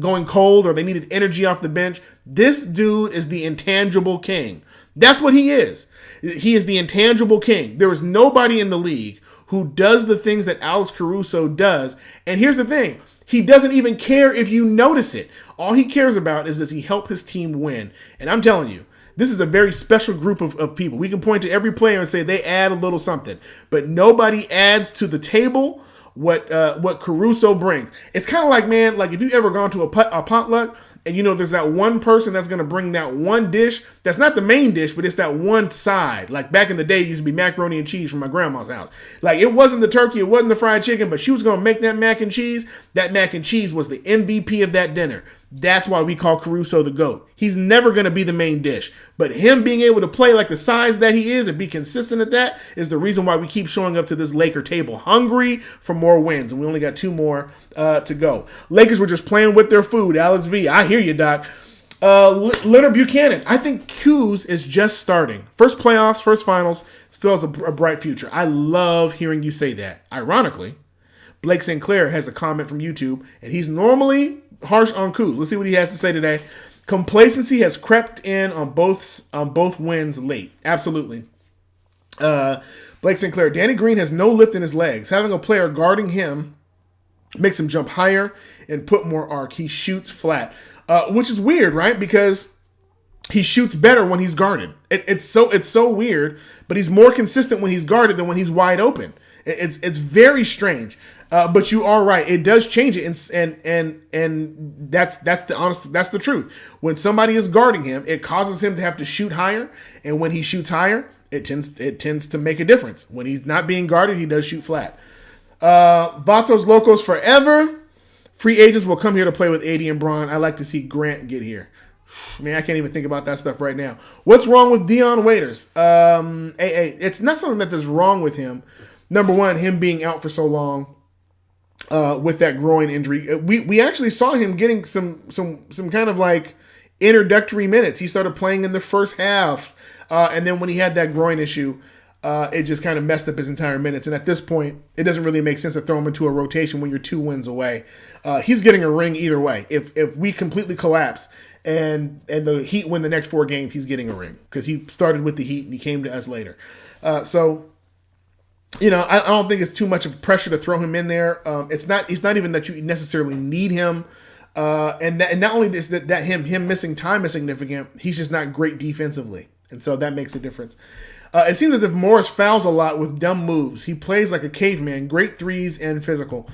going cold, or they needed energy off the bench. This dude is the intangible king. That's what he is. He is the intangible king. There is nobody in the league who does the things that Alex Caruso does. And here's the thing. He doesn't even care if you notice it. All he cares about is, does he help his team win? And I'm telling you, this is a very special group of people. We can point to every player and say they add a little something, but nobody adds to the table what Caruso brings. It's kind of like, man, like if you've ever gone to a potluck, and you know there's that one person that's going to bring that one dish that's not the main dish, but it's that one side. Like back in the day, it used to be macaroni and cheese from my grandma's house. Like it wasn't the turkey, it wasn't the fried chicken, but she was going to make that mac and cheese. That mac and cheese was the MVP of that dinner. That's why we call Caruso the GOAT. He's never going to be the main dish. But him being able to play like the size that he is and be consistent at that is the reason why we keep showing up to this Laker table hungry for more wins. And we only got 2 more to go. Lakers were just playing with their food. Alex V, I hear you, Doc. Leonard Buchanan. I think Q's is just starting. First playoffs, first finals, still has a bright future. I love hearing you say that. Ironically, Blake St. Clair has a comment from YouTube, and he's normally harsh on Kuz. Let's see what he has to say today. Complacency has crept in on both wins late. Absolutely. Blake St. Clair. Danny Green has no lift in his legs. Having a player guarding him makes him jump higher and put more arc. He shoots flat, which is weird, right? Because he shoots better when he's guarded. It's so weird, but he's more consistent when he's guarded than when he's wide open. It's very strange. But you are right. It does change it, and that's the truth. When somebody is guarding him, it causes him to have to shoot higher, and when he shoots higher, it tends to make a difference. When he's not being guarded, he does shoot flat. Vatos Locos forever. Free agents will come here to play with AD and Bron. I like to see Grant get here. Man, I can't even think about that stuff right now. What's wrong with Dion Waiters? It's not something that is wrong with him. Number one, him being out for so long. With that groin injury, we actually saw him getting some kind of like introductory minutes. He started playing in the first half, and then when he had that groin issue, it just kind of messed up his entire minutes. And at this point, it doesn't really make sense to throw him into a rotation when you're 2 wins away. He's getting a ring either way. If we completely collapse and the Heat win the next 4 games, he's getting a ring because he started with the Heat and he came to us later. You know, I don't think it's too much of pressure to throw him in there. It's not even that you necessarily need him. And not only is that him missing time is significant, he's just not great defensively. And so that makes a difference. It seems as if Morris fouls a lot with dumb moves. He plays like a caveman, great threes and physical.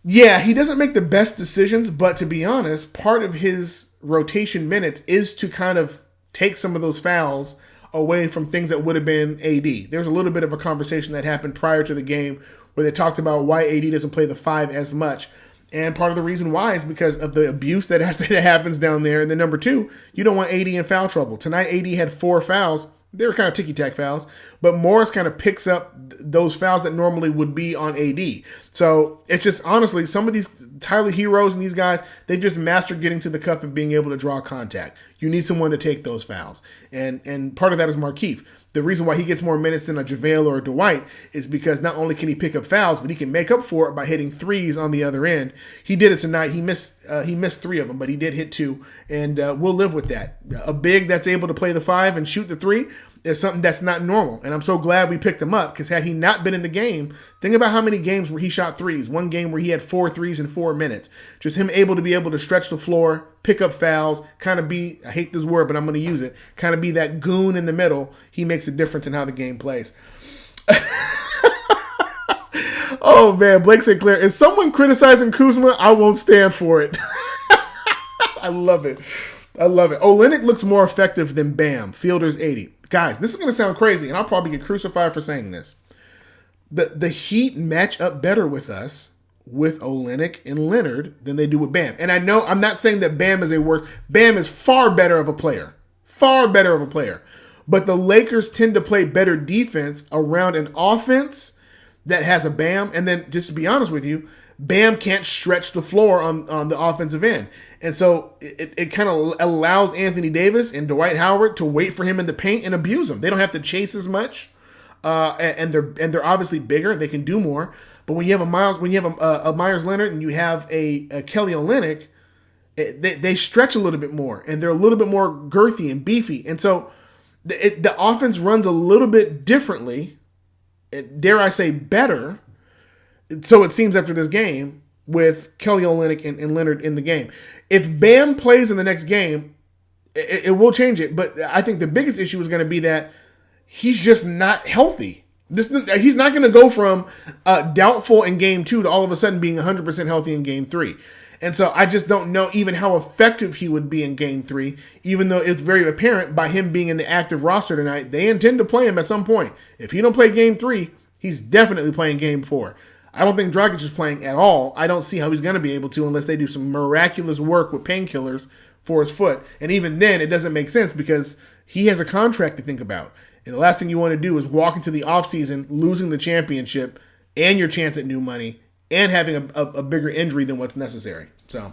Yeah, he doesn't make the best decisions, but to be honest, part of his rotation minutes is to kind of take some of those fouls away from things that would have been AD. There was a little bit of a conversation that happened prior to the game where they talked about why AD doesn't play the 5 as much. And part of the reason why is because of the abuse that happens down there. And then number 2, you don't want AD in foul trouble. Tonight, AD had 4 fouls. They were kind of ticky-tack fouls. But Morris kind of picks up those fouls that normally would be on AD. So it's just, honestly, some of these Tyler Heroes and these guys, they just mastered getting to the cup and being able to draw contact. You need someone to take those fouls. And part of that is Markieff. The reason why he gets more minutes than a JaVale or a Dwight is because not only can he pick up fouls, but he can make up for it by hitting threes on the other end. He did it tonight. He missed 3 of them, but he did hit 2, and we'll live with that. A big that's able to play the 5 and shoot the 3 is something that's not normal, and I'm so glad we picked him up because had he not been in the game, think about how many games where he shot threes. One game where he had 4 threes in 4 minutes. Just him able to stretch the floor, pick up fouls, kind of be, I hate this word, but I'm going to use it, kind of be that goon in the middle. He makes a difference in how the game plays. Oh, man, Blake St. Clair. Is someone criticizing Kuzma? I won't stand for it. I love it. Olynyk looks more effective than Bam. Fielder's 80. Guys, this is going to sound crazy, and I'll probably get crucified for saying this. The Heat match up better with us with Olynyk and Leonard than they do with Bam. And I know I'm not saying that Bam is a worse. Bam is far better of a player. Far better of a player. But the Lakers tend to play better defense around an offense that has a Bam. And then, just to be honest with you, Bam can't stretch the floor on the offensive end. And so it kind of allows Anthony Davis and Dwight Howard to wait for him in the paint and abuse him. They don't have to chase as much, and they're obviously bigger. They can do more. But when you have a Myers Leonard and you have a Kelly Olynyk, they stretch a little bit more, and they're a little bit more girthy and beefy. And so the offense runs a little bit differently. dare I say, better. So it seems after this game with Kelly Olynyk and Leonard in the game. If Bam plays in the next game, it will change it. But I think the biggest issue is going to be that he's just not healthy. He's not going to go from doubtful in game 2 to all of a sudden being 100% healthy in game 3. And so I just don't know even how effective he would be in game 3, even though it's very apparent by him being in the active roster tonight, they intend to play him at some point. If he don't play game 3, he's definitely playing game 4. I don't think Dragic is playing at all. I don't see how he's going to be able to unless they do some miraculous work with painkillers for his foot. And even then, it doesn't make sense because he has a contract to think about. And the last thing you want to do is walk into the offseason losing the championship and your chance at new money and having a bigger injury than what's necessary. So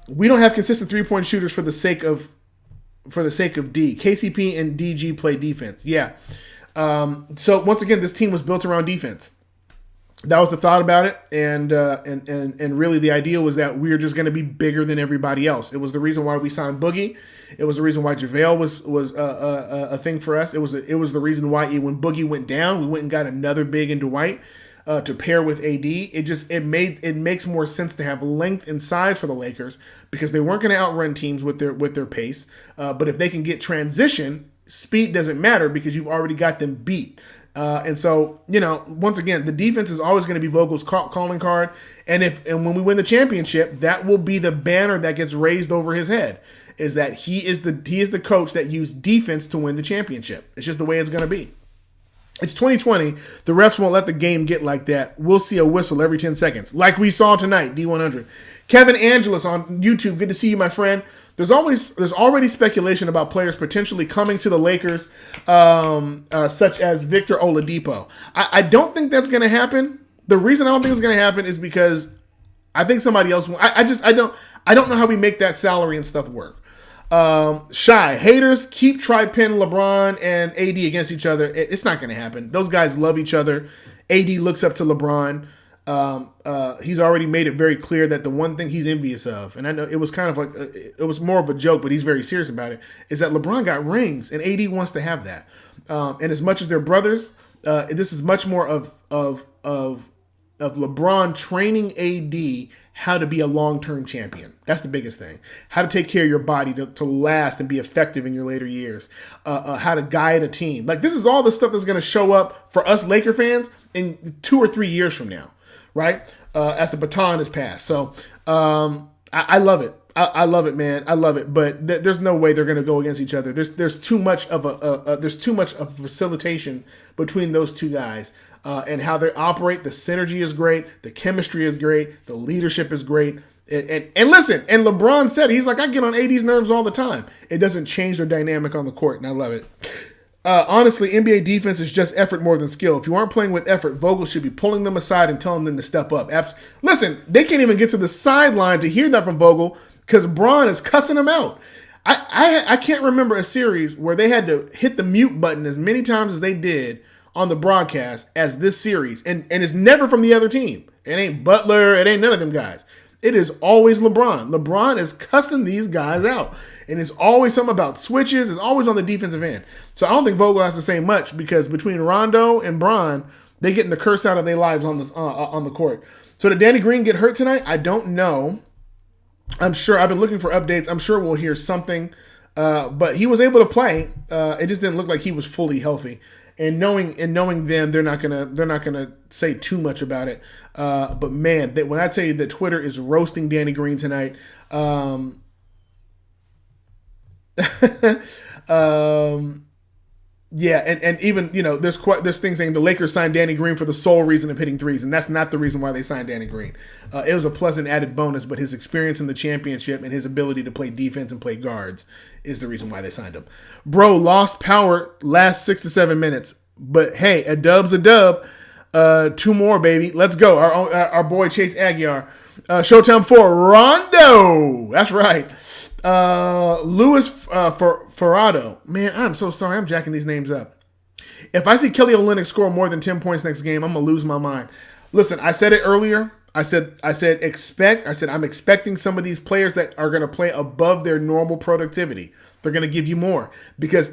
we don't have consistent three-point shooters for the sake of D. KCP and DG play defense. Yeah. So once again, this team was built around defense. That was the thought about it, and really the idea was that we were just going to be bigger than everybody else. It was the reason why we signed Boogie. It was the reason why JaVale was a thing for us. It was the reason why when Boogie went down, we went and got another big in Dwight to pair with AD. It makes more sense to have length and size for the Lakers because they weren't going to outrun teams with their pace. But if they can get transition, speed doesn't matter because you've already got them beat. And so, once again, the defense is always going to be Vogel's calling card. And when we win the championship, that will be the banner that gets raised over his head, is that he is the coach that used defense to win the championship. It's just the way it's going to be. It's 2020. The refs won't let the game get like that. We'll see a whistle every 10 seconds, like we saw tonight, D100. Kevin Angelis on YouTube. Good to see you, my friend. There's already speculation about players potentially coming to the Lakers, such as Victor Oladipo. I don't think that's going to happen. The reason I don't think it's going to happen is because I think somebody else. I don't know how we make that salary and stuff work. Shy haters keep Tri-Pen LeBron and AD against each other. It's not going to happen. Those guys love each other. AD looks up to LeBron. He's already made it very clear that the one thing he's envious of, and I know it was kind of like it was more of a joke, but he's very serious about it, is that LeBron got rings and AD wants to have that. And as much as they're brothers, this is much more of LeBron training AD how to be a long-term champion. That's the biggest thing. How to take care of your body to last and be effective in your later years. How to guide a team. Like, this is all the stuff that's going to show up for us Laker fans in 2 or 3 years from now. Right? As the baton is passed. So I love it. I love it, man. I love it. But there's no way they're going to go against each other. There's too much of a facilitation between those two guys and how they operate. The synergy is great. The chemistry is great. The leadership is great. And listen, and LeBron said, he's like, I get on AD's nerves all the time. It doesn't change their dynamic on the court, and I love it. Honestly, NBA defense is just effort more than skill. If you aren't playing with effort, Vogel should be pulling them aside and telling them to step up. Listen, they can't even get to the sideline to hear that from Vogel because Braun is cussing them out. I can't remember a series where they had to hit the mute button as many times as they did on the broadcast as this series. And it's never from the other team. It ain't Butler. It ain't none of them guys. It is always LeBron. LeBron is cussing these guys out. And it's always something about switches. It's always on the defensive end. So I don't think Vogel has to say much because between Rondo and Bron, they're getting the curse out of their lives on the court. So did Danny Green get hurt tonight? I don't know. I'm sure. I've been looking for updates. I'm sure we'll hear something. But he was able to play. It just didn't look like he was fully healthy. And knowing them, they're not gonna say too much about it. But man, when I tell you that Twitter is roasting Danny Green tonight. Yeah, and even there's things saying the Lakers signed Danny Green for the sole reason of hitting threes, and that's not the reason why they signed Danny Green. It was a pleasant added bonus, but his experience in the championship and his ability to play defense and play guards is the reason why they signed him. Bro lost power last 6 to 7 minutes, but hey, a dub's a dub. 2 more, baby. Let's go. Our boy Chase Aguiar. Showtime 4, Rondo. That's right. Louis Ferrado. Man, I'm so sorry. I'm jacking these names up. If I see Kelly Olynyk score more than 10 points next game, I'm going to lose my mind. Listen, I said it earlier. I said I'm expecting some of these players that are going to play above their normal productivity. They're going to give you more because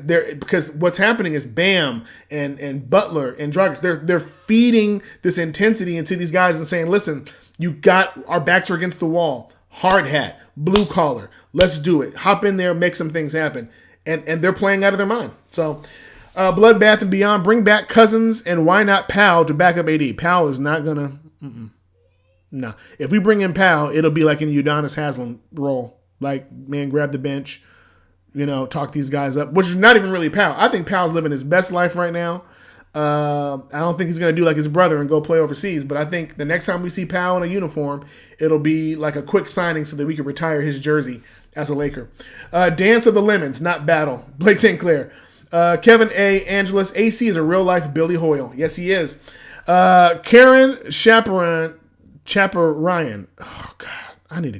what's happening is Bam and Butler and Dragic, they're feeding this intensity into these guys and saying, listen, you got our backs are against the wall, hard hat, blue collar, let's do it. Hop in there, make some things happen. And they're playing out of their mind. So Bloodbath and Beyond, bring back Cousins and why not Powell to back up AD. Powell is not going to, no. If we bring in Powell, it'll be like in the Udonis Haslem role. Like, man, grab the bench, talk these guys up, which is not even really Powell. I think Powell's living his best life right now. I don't think he's going to do like his brother and go play overseas, but I think the next time we see Powell in a uniform, it'll be like a quick signing so that we can retire his jersey as a Laker. Dance of the Lemons, not battle. Blake St. Clair. Kevin A. Angeles. AC is a real-life Billy Hoyle. Yes, he is. Karen Chaperone. Oh, God. I need to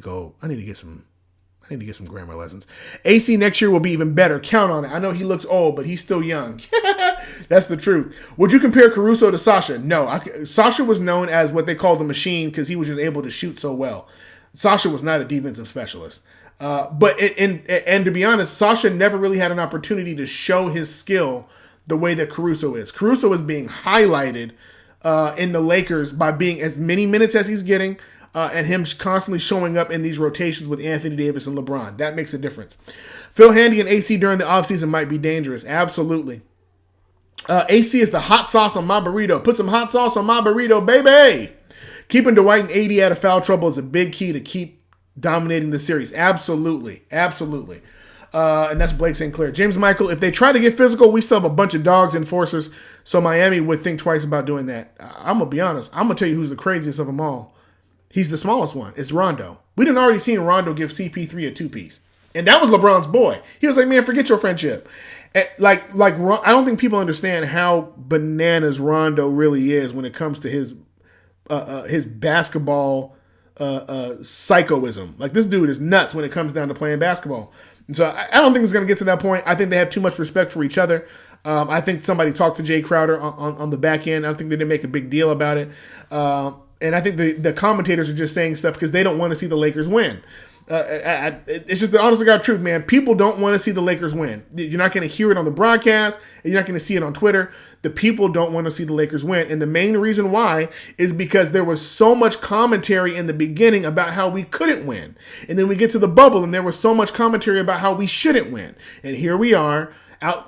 get some grammar lessons. AC next year will be even better. Count on it. I know he looks old, but he's still young. That's the truth. Would you compare Caruso to Sasha? No. Sasha was known as what they call the machine because he was just able to shoot so well. Sasha was not a defensive specialist. But to be honest, Sasha never really had an opportunity to show his skill the way that Caruso is. Caruso is being highlighted in the Lakers by being as many minutes as he's getting, and him constantly showing up in these rotations with Anthony Davis and LeBron. That makes a difference. Phil Handy and AC during the offseason might be dangerous. Absolutely. AC is the hot sauce on my burrito. Put some hot sauce on my burrito, baby. Keeping Dwight and AD out of foul trouble is a big key to keep dominating the series. Absolutely. Absolutely. And that's Blake St. Clair. James Michael, if they try to get physical, we still have a bunch of dogs enforcers, so Miami would think twice about doing that. I'm going to be honest. I'm going to tell you who's the craziest of them all. He's the smallest one. It's Rondo. We done already seen Rondo give CP3 a two-piece. And that was LeBron's boy. He was like, man, forget your friendship. Like I don't think people understand how bananas Rondo really is when it comes to his basketball psychoism. Like, this dude is nuts when it comes down to playing basketball. And so I don't think it's going to get to that point. I think they have too much respect for each other. I think somebody talked to Jay Crowder on the back end. I don't think they didn't make a big deal about it. And I think the commentators are just saying stuff because they don't want to see the Lakers win. It's just the honest to God truth, man. People don't want to see the Lakers win. You're not going to hear it on the broadcast, and you're not going to see it on Twitter. The people don't want to see the Lakers win. And the main reason why is because there was so much commentary in the beginning about how we couldn't win. And then we get to the bubble, and there was so much commentary about how we shouldn't win. And here we are.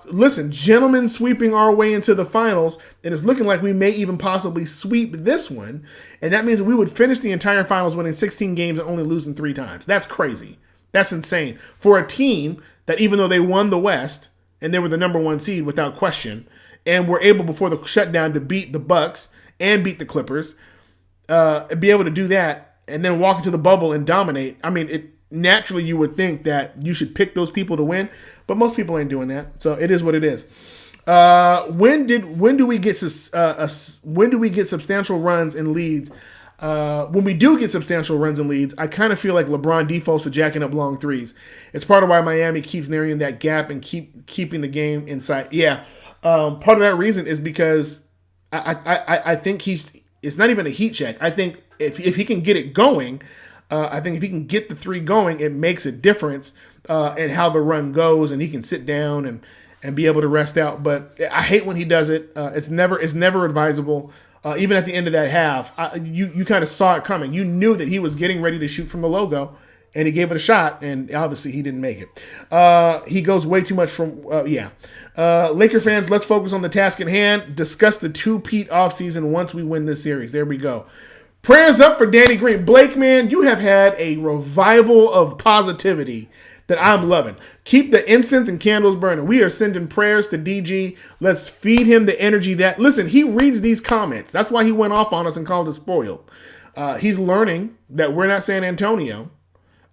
Listen, gentlemen sweeping our way into the finals, and it's looking like we may even possibly sweep this one. And that means that we would finish the entire finals winning 16 games and only losing 3 times. That's crazy. That's insane. For a team that, even though they won the West, and they were the number 1 seed without question, and were able before the shutdown to beat the Bucks and beat the Clippers, be able to do that, and then walk into the bubble and dominate. I mean, naturally you would think that you should pick those people to win, but most people ain't doing that. So it is what it is. When do we get substantial runs and leads? When we do get substantial runs and leads, I kind of feel like LeBron defaults to jacking up long threes. It's part of why Miami keeps narrowing that gap and keeping the game inside. Yeah, part of that reason is because I think it's not even a heat check. I think if he can get it going. I think if he can get the 3 going, it makes a difference in how the run goes, and he can sit down and be able to rest out. But I hate when he does it. It's never advisable. Even at the end of that half, you kind of saw it coming. You knew that he was getting ready to shoot from the logo, and he gave it a shot, and obviously he didn't make it. He goes way too much from, Laker fans, let's focus on the task at hand. Discuss the 2-peat offseason once we win this series. There we go. Prayers up for Danny Green. Blake, man, you have had a revival of positivity that I'm loving. Keep the incense and candles burning. We are sending prayers to DG. Let's feed him the energy that... Listen, he reads these comments. That's why he went off on us and called us spoiled. He's learning that we're not San Antonio.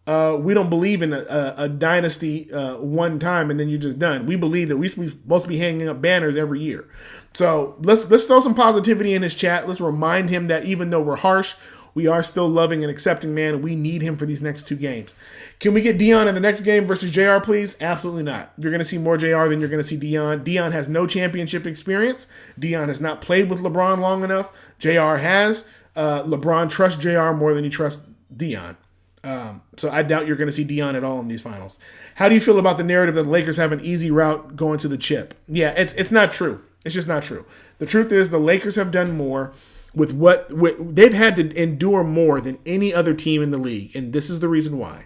We don't believe in a dynasty one time and then you're just done. We believe that we're supposed to be hanging up banners every year. So let's throw some positivity in his chat. Let's remind him that even though we're harsh, we are still loving and accepting, man, and we need him for these next 2 games. Can we get Dion in the next game versus JR, please? Absolutely not. You're going to see more JR than you're going to see Dion. Dion has no championship experience. Dion has not played with LeBron long enough. JR has. LeBron trusts JR more than he trusts Dion. So I doubt you're going to see Dion at all in these finals. How do you feel about the narrative that the Lakers have an easy route going to the chip? Yeah, it's not true. It's just not true. The truth is the Lakers have done more with they've had to endure more than any other team in the league, and this is the reason why.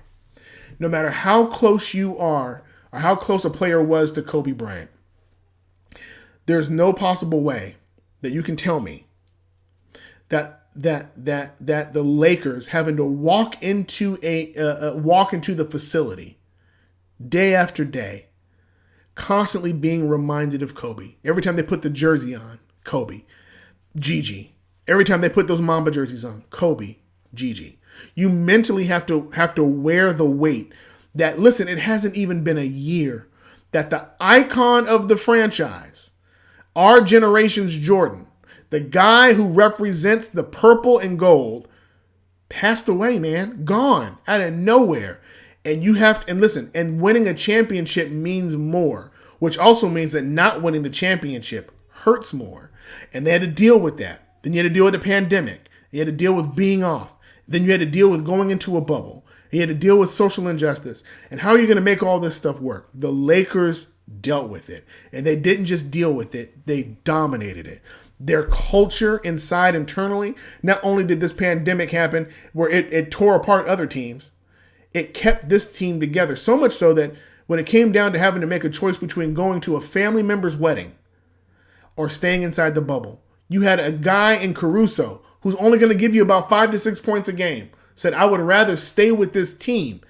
No matter how close you are or how close a player was to Kobe Bryant, there's no possible way that you can tell me that the Lakers having to walk into the facility day after day, constantly being reminded of Kobe. Every time they put the jersey on, Kobe, Gigi. Every time they put those Mamba jerseys on, Kobe, Gigi. You mentally have to wear the weight that, listen, it hasn't even been a year that the icon of the franchise, our generation's Jordan, the guy who represents the purple and gold, passed away, man. Gone out of nowhere. And you have to, and listen, and winning a championship means more, which also means that not winning the championship hurts more. And they had to deal with that. Then you had to deal with the pandemic. You had to deal with being off. Then you had to deal with going into a bubble. You had to deal with social injustice. And how are you going to make all this stuff work? The Lakers dealt with it. And they didn't just deal with it, they dominated it. Their culture inside internally, not only did this pandemic happen where it tore apart other teams, it kept this team together. So much so that when it came down to having to make a choice between going to a family member's wedding or staying inside the bubble, you had a guy in Caruso who's only going to give you about 5 to 6 points a game, said, I would rather stay with this team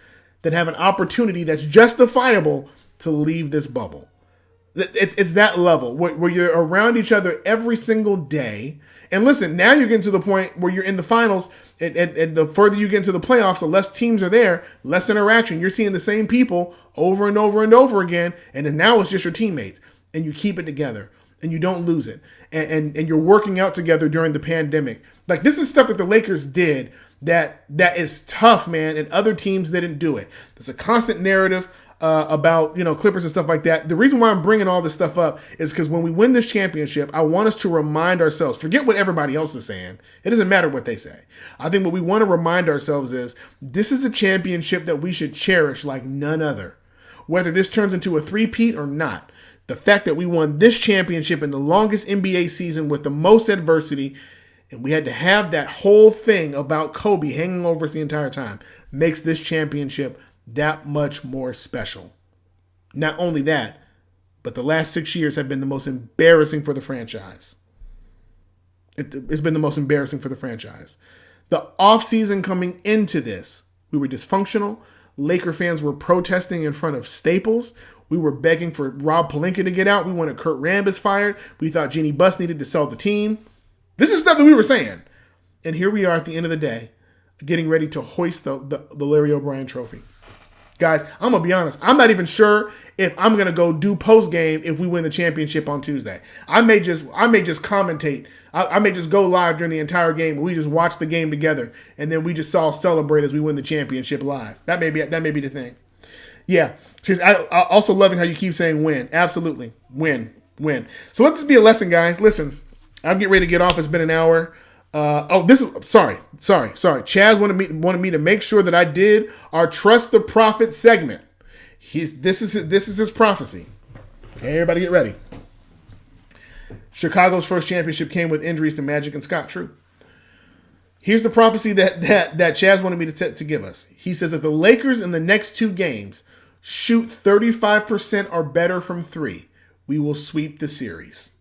than have an opportunity that's justifiable to leave this bubble. It's that level where you're around each other every single day. And listen, now you're getting to the point where you're in the finals, and the further you get into the playoffs, the less teams are there, less interaction. You're seeing the same people over and over and over again, and then now it's just your teammates. And you keep it together, and you don't lose it. And you're working out together during the pandemic. Like, this is stuff that the Lakers did that is tough, man, and other teams didn't do it. There's a constant narrative about, Clippers and stuff like that. The reason why I'm bringing all this stuff up is because when we win this championship, I want us to remind ourselves, forget what everybody else is saying. It doesn't matter what they say. I think what we want to remind ourselves is this is a championship that we should cherish like none other. Whether this turns into a three-peat or not, the fact that we won this championship in the longest NBA season with the most adversity, and we had to have that whole thing about Kobe hanging over us the entire time, makes this championship that much more special. Not only that, but the last 6 years have been the most embarrassing for the franchise. It's been the most embarrassing for the franchise. The offseason coming into this, we were dysfunctional. Laker fans were protesting in front of Staples. We were begging for Rob Pelinka to get out. We wanted Kurt Rambis fired. We thought Jeannie Buss needed to sell the team. This is stuff that we were saying. And here we are at the end of the day, getting ready to hoist the Larry O'Brien trophy. Guys, I'm going to be honest. I'm not even sure if I'm going to go do post-game if we win the championship on Tuesday. I may just commentate. I may just go live during the entire game and we just watch the game together and then we just all celebrate as we win the championship live. That may be the thing. Yeah. I also loving how you keep saying win. Absolutely. Win. So let this be a lesson, guys. Listen, I'm getting ready to get off. It's been an hour. Sorry. Chaz wanted me to make sure that I did our Trust the Prophet segment. This is his prophecy. Hey, everybody get ready. Chicago's first championship came with injuries to Magic and Scott. True. Here's the prophecy that Chaz wanted me to give us. He says that the Lakers in the next 2 games shoot 35% or better from 3, we will sweep the series.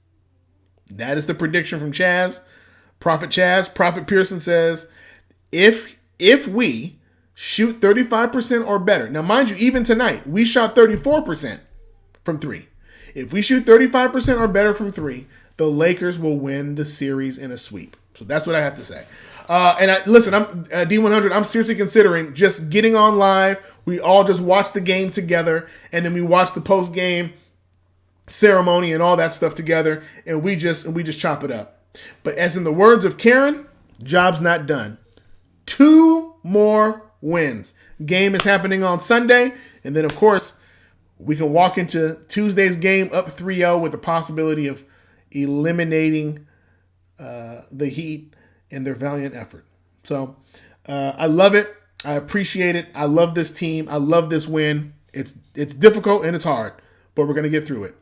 That is the prediction from Chaz. Prophet Chaz, Prophet Pearson says, if we shoot 35% or better, now mind you, even tonight, we shot 34% from 3. If we shoot 35% or better from 3, the Lakers will win the series in a sweep. So that's what I have to say. I'm D100, I'm seriously considering just getting on live. We all just watch the game together, and then we watch the post-game ceremony and all that stuff together, and we just chop it up. But as in the words of Karen, job's not done. 2 more wins. Game is happening on Sunday. And then, of course, we can walk into Tuesday's game up 3-0 with the possibility of eliminating the Heat in their valiant effort. So I love it. I appreciate it. I love this team. I love this win. It's difficult and it's hard, but we're going to get through it.